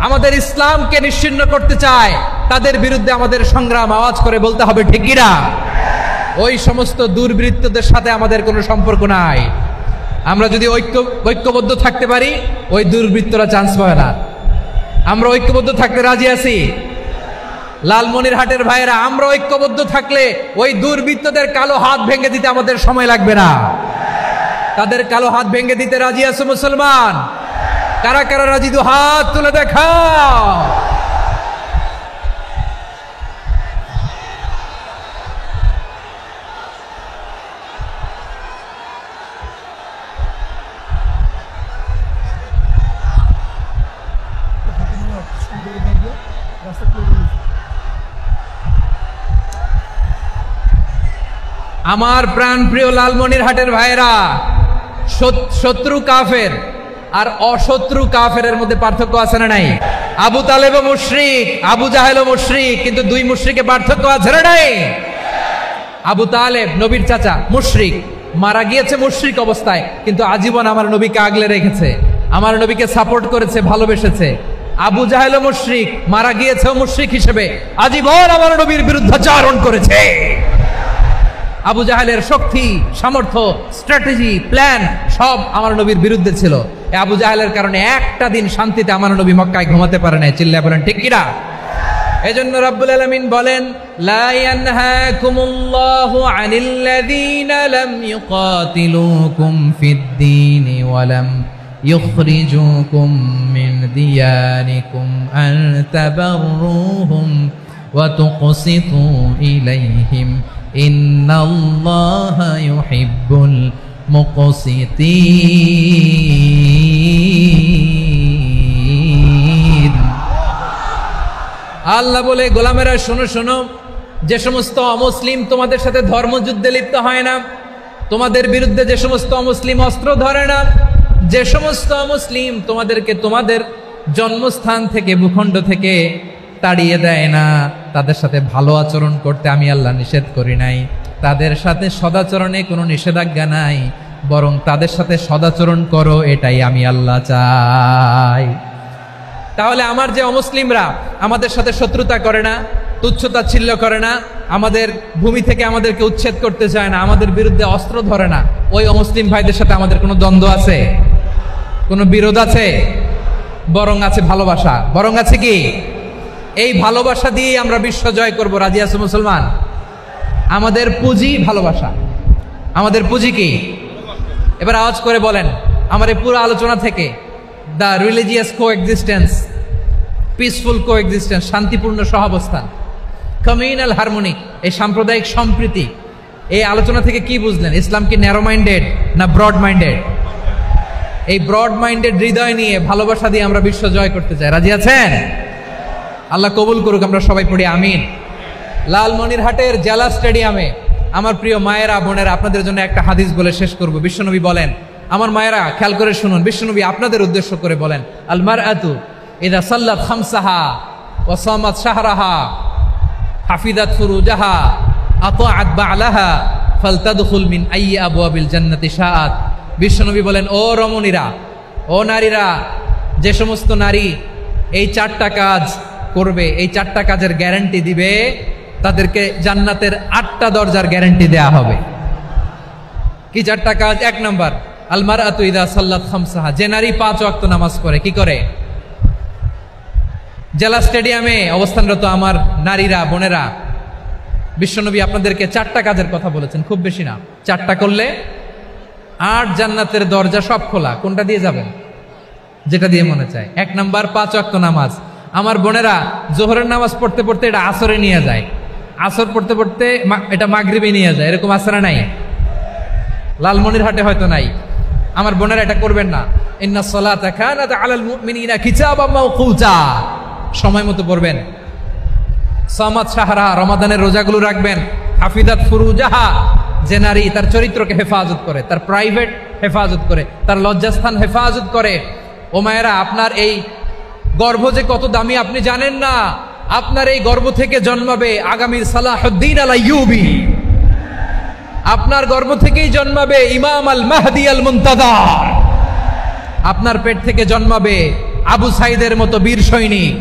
আমাদের ইসলামকে নিশ্চিহ্ন করতে চায় তাদের বিরুদ্ধে আমাদের সংগ্রাম, আওয়াজ করে বলতে হবে ঠিক কিনা? ওই সমস্ত দুর্বৃত্তদের সাথে আমাদের কোনো সম্পর্ক নাই। আমরা যদি ঐক্যবদ্ধ থাকতে পারি, ওই দুর্বৃত্তরা চান্স পাবে না। আমরা ঐক্যবদ্ধ থাকতে রাজি আছি। লালমনিরহাটের ভাইয়েরা, আমরা ঐক্যবদ্ধ থাকলে ওই দুর্বৃত্তদের কালো হাত ভেঙে দিতে আমাদের সময় লাগবে না। তাদের কালো হাত ভেঙে দিতে রাজি আছে মুসলমান? কারা কারা রাজি? দু হাত তুলে দেখাও। আমার প্রাণ প্রিয় লালমনিরহাটের ভাইয়েরা, শত্রু কাফের আর অশত্রু কাফেরের মধ্যে পার্থক্য আছে না নাই? আবু তালেবও মুশরিক, আবু জাহেলও মুশরিক, কিন্তু দুই মুশরিকে পার্থক্য আছে না নাই? আবু তালেব নবীর চাচা, মুশরিক, মারা গিয়েছে মুশরিক অবস্থায়, কিন্তু আজীবন আমার নবীকে আগলে রেখেছে, আমার নবীকে সাপোর্ট করেছে, ভালোবেসেছে। আবু জাহেলও মুশরিক, মারা গিয়েছে মুশরিক হিসেবে, আজীবন আমার নবীর বিরুদ্ধাচরণ করেছে। আবু জাহেলের শক্তি, সামর্থ্য, স্ট্র্যাটেজি, প্ল্যান সব আমার নবীর বিরুদ্ধে ছিল। এই আবু জাহেলের কারণে একটা দিন শান্তিতে আমার নবী মক্কায় ঘুমাতে পারে নাই, চিল্লায় বলেন ঠিক কিনা? এজন্য রাব্বুল আলামিন বলেন, লা ইয়ানহাকুমুল্লাহু আনিল্লাযীনা লাম ইউকাতিলুকুম ফিদ-দীনি ওয়া লাম ইখরিজুকুম মিন দিয়ারিকুম আন তাবাররুহুম ওয়া তুকসিতু ইলাইহিম ইন্নাল্লাহা ইউহিব্বুল মুকসিতিন। আল্লাহ বলে, গোলামেরা শোনো শোনো, যে সমস্ত অমুসলিম তোমাদের সাথে ধর্মযুদ্ধে লিপ্ত হয় না, তোমাদের বিরুদ্ধে যে সমস্ত অমুসলিম অস্ত্র ধরে না, যে সমস্ত অমুসলিম তোমাদেরকে তোমাদের জন্মস্থান থেকে, ভূখণ্ড থেকে তাড়িয়ে দেয় না, তাদের সাথে ভালো আচরণ করতে আমি আল্লাহ নিষেধ করি নাই। তাদের সাথে সদাচরণে কোনো নিষেধাজ্ঞা নাই, বরং তাদের সাথে সদাচরণ করো, এটাই আমি আল্লাহ চাই। তাহলে আমার যে অমুসলিমরা আমাদের সাথে শত্রুতা করে না, তুচ্ছতাচ্ছিল্য করে না, আমাদের ভূমি থেকে আমাদেরকে উচ্ছেদ করতে চায় না, আমাদের বিরুদ্ধে অস্ত্র ধরে না, ওই অমুসলিম ভাইদের সাথে আমাদের কোনো দ্বন্দ্ব আছে? কোনো বিরোধ আছে? বরং আছে ভালোবাসা। বরং আছে কি? এই ভালোবাসা দিয়েই আমরা বিশ্ব জয় করবো। রাজি আছে মুসলমান? আমাদের পুঁজি ভালোবাসা। আমাদের পুঁজি কি? এবার আওয়াজ করে বলেন, আমার এই পুরো আলোচনা থেকে the religious coexistence, peaceful coexistence, শান্তিপূর্ণ সহাবস্থান, কমিউনাল হারমোনি, এই সাম্প্রদায়িক সম্প্রীতি, এই আলোচনা থেকে কি বুঝলেন? ইসলাম কি ন্যারো মাইন্ডেড না ব্রড মাইন্ডেড? এই ব্রড মাইন্ডেড হৃদয় নিয়ে, ভালোবাসা দিয়ে আমরা বিশ্ব জয় করতে চাই। রাজি আছেন? আল্লাহ কবুল করুক, আমরা সবাই পড়ি আমিন। লালমনিরহাটের জেলা স্টেডিয়ামে আমার প্রিয় মায়েরা, বোনেরা, আপনাদের জন্য একটা হাদিস বলে শেষ করব। বিশ্বনবী বলেন, আমার মায়েরা খেয়াল করে শুনুন, বিশ্বনবী আপনাদের উদ্দেশ্য করে বলেন, আল মারআতু ইযা সাল্লাত খামসাহা ওয়া সামাত শাহরাহা হাফিজাত ফুরুজাহা আতাআত বা'লাহা ফালতাদখুল মিন আইয়ি আবওয়াবিল জান্নাতি শাআত। বিশ্বনবী বলেন, ও রমণীরা, ও নারীরা, যে সমস্ত নারী এই চারটা কাজ করবে, এই চারটা কাজের গ্যারান্টি দিবে, তাদেরকে জান্নাতের 8টা দরজার গ্যারান্টি দেয়া হবে। কি চারটা কাজ? 1 নাম্বার, আল মারআতু ইযা সাল্লাত খামসাহা, যে নারী 5 ওয়াক্ত নামাজ পড়ে। কি করে? জেলা স্টেডিয়ামে অবস্থানরত আমার নারীরা, বোনেরা, বিশ্বনবী আপনাদেরকে 4টা কাজের কথা বলেছেন, খুব বেশি না। 4টা করলে 8 জান্নাতের দরজা সব খোলা। কোনটা দিয়ে যাবেন? যেটা দিয়ে মনে চায়। 1 নাম্বার 5 ওয়াক্ত নামাজ। আমার বোনেরা জোহরের নামাজ পড়তে পড়তে এটা আসরে নিয়ে যায়, আসর পড়তে পড়তে এটা মাগরিবে নিয়ে যায়, এরকম আসরা নাই? লালমনিরহাটে হয়তো নাই। আমার বোনেরা এটা করবেন না। ইন্নাস সালাতা কানাত আলাল মুমিনিনা কিতাবাম মাওকুতা, সময় মতো পড়বেন। সামাত শাহরা, রমাদানের রোজাগুলো রাখবেন। হাফিজাত ফুরুজাহা, যে নারী তার চরিত্রকে হেফাজত করে, তার প্রাইভেট হেফাজত করে, তার লজ্জাস্থান হেফাজত করে। ও মায়েরা, আপনার এই গর্ভ যে কত দামি আপনি জানেন না। আপনার এই গর্ভ থেকে জন্মাবে আগামীর সালাহুদ্দিন আল আইয়ুবী। আপনার গর্ভ থেকেই জন্মাবে ইমাম আল মাহদি আল মুনতাজার। আপনার পেট থেকে জন্মাবে আবু সাইদের মতো বীর সৈনিক।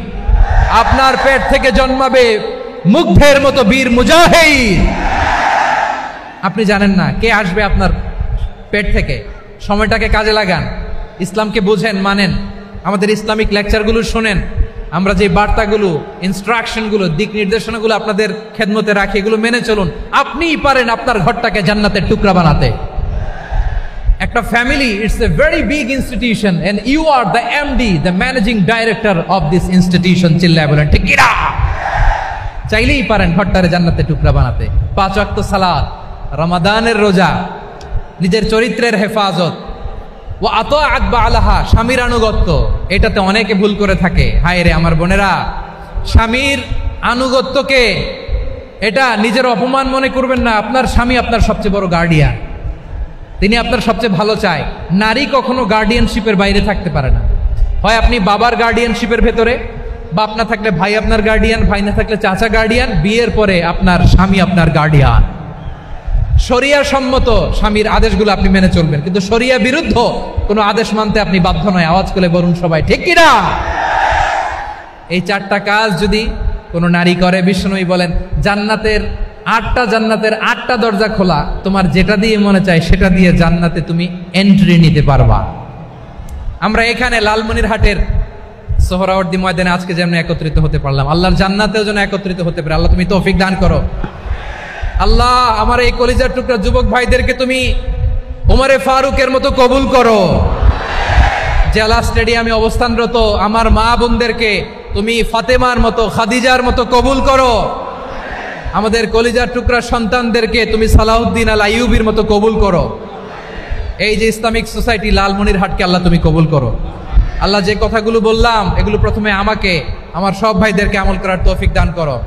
আপনার পেট থেকে জন্মাবে মুগ্ধের মতো বীর মুজাহিদ। আপনি জানেন না কে আসবে আপনার পেট থেকে। সময়টাকে কাজে লাগান, ইসলামকে বুঝেন, মানেন, আমাদের ইসলামিক লেকচারগুলো শোনেন, আমরা যে বার্তাগুলো, ইনস্ট্রাকশনগুলো, দিক নির্দেশনাগুলো আপনাদের খেদমতে রাখি, এগুলো মেনে চলুন। আপনিই পারেন আপনার ঘরটাকে জান্নাতের টুকরা বানাতে। একটা family, it's a very big institution and you are the MD, the managing director of this institution. চিল্লায় বলেন ঠিক কিনা? চাইলেই পারেন ঘরটারে জান্নাতের টুকরা বানাতে। 5 ওয়াক্ত সালাত, রমাদানের রোজা, নিজের চরিত্রের হেফাজত, ও আতাআত বালাহা, স্বামীর আনুগত্য। এটাতে অনেকে ভুল করে থাকে। হায় রে আমার বোনেরা, স্বামীর আনুগত্যকে এটা নিজের অপমান মনে করবেন না। আপনার স্বামী আপনার সবচেয়ে বড় গার্ডিয়ান, তিনি আপনার সবচেয়ে ভালো চায়। নারী কখনো গার্ডিয়ানশিপের বাইরে থাকতে পারে না। হয় আপনি বাবার গার্ডিয়ানশিপের ভেতরে, বাপ না থাকলে ভাই আপনার গার্ডিয়ান, ভাই না থাকলে চাচা গার্ডিয়ান, বিয়ের পরে আপনার স্বামী আপনার গার্ডিয়ান। শরিয়া সম্মত স্বামীর আদেশগুলো আপনি মেনে চলবেন, কিন্তু শরিয়া বিরুদ্ধ কোনো আদেশ মানতে আপনি বাধ্য নয়। আওয়াজ করে বলুন সবাই ঠিক কিনা? এই 4টা কাজ যদি কোনো নারী করে, বিষ্ণুই বলেন জান্নাতের 8টা দরজা খোলা, তোমার যেটা দিয়ে মনে চায় সেটা দিয়ে জান্নাতে তুমি এন্ট্রি নিতে পারবা। আমরা এখানে লালমনিরহাটের সোহরাওয়ার্দী ময়দানে আজকে যেমন একত্রিত হতে পারলাম, আল্লাহর জান্নাতেও যেন একত্রিত হতে পারে। আল্লাহ তুমি তৌফিক দান করো। আল্লাহ আমার এই কলিজার টুকরা যুবক ভাইদেরকে তুমি ওমরে ফারুকের মতো কবুল করো। জেলা স্টেডিয়ামে অবস্থানরত আমার মা বোনদেরকে তুমি ফাতেমার মতো, খাদিজার মতো কবুল করো। আমাদের কলিজার টুকরা সন্তানদেরকে তুমি সালাউদ্দিন আল আইয়ুবীর মতো কবুল করো। এই যে ইসলামিক সোসাইটি লালমনিরহাটকে আল্লাহ তুমি কবুল করো। আল্লাহ যে কথাগুলো বললাম এগুলো প্রথমে আমাকে, আমার সব ভাইদেরকে আমল করার তৌফিক দান করো।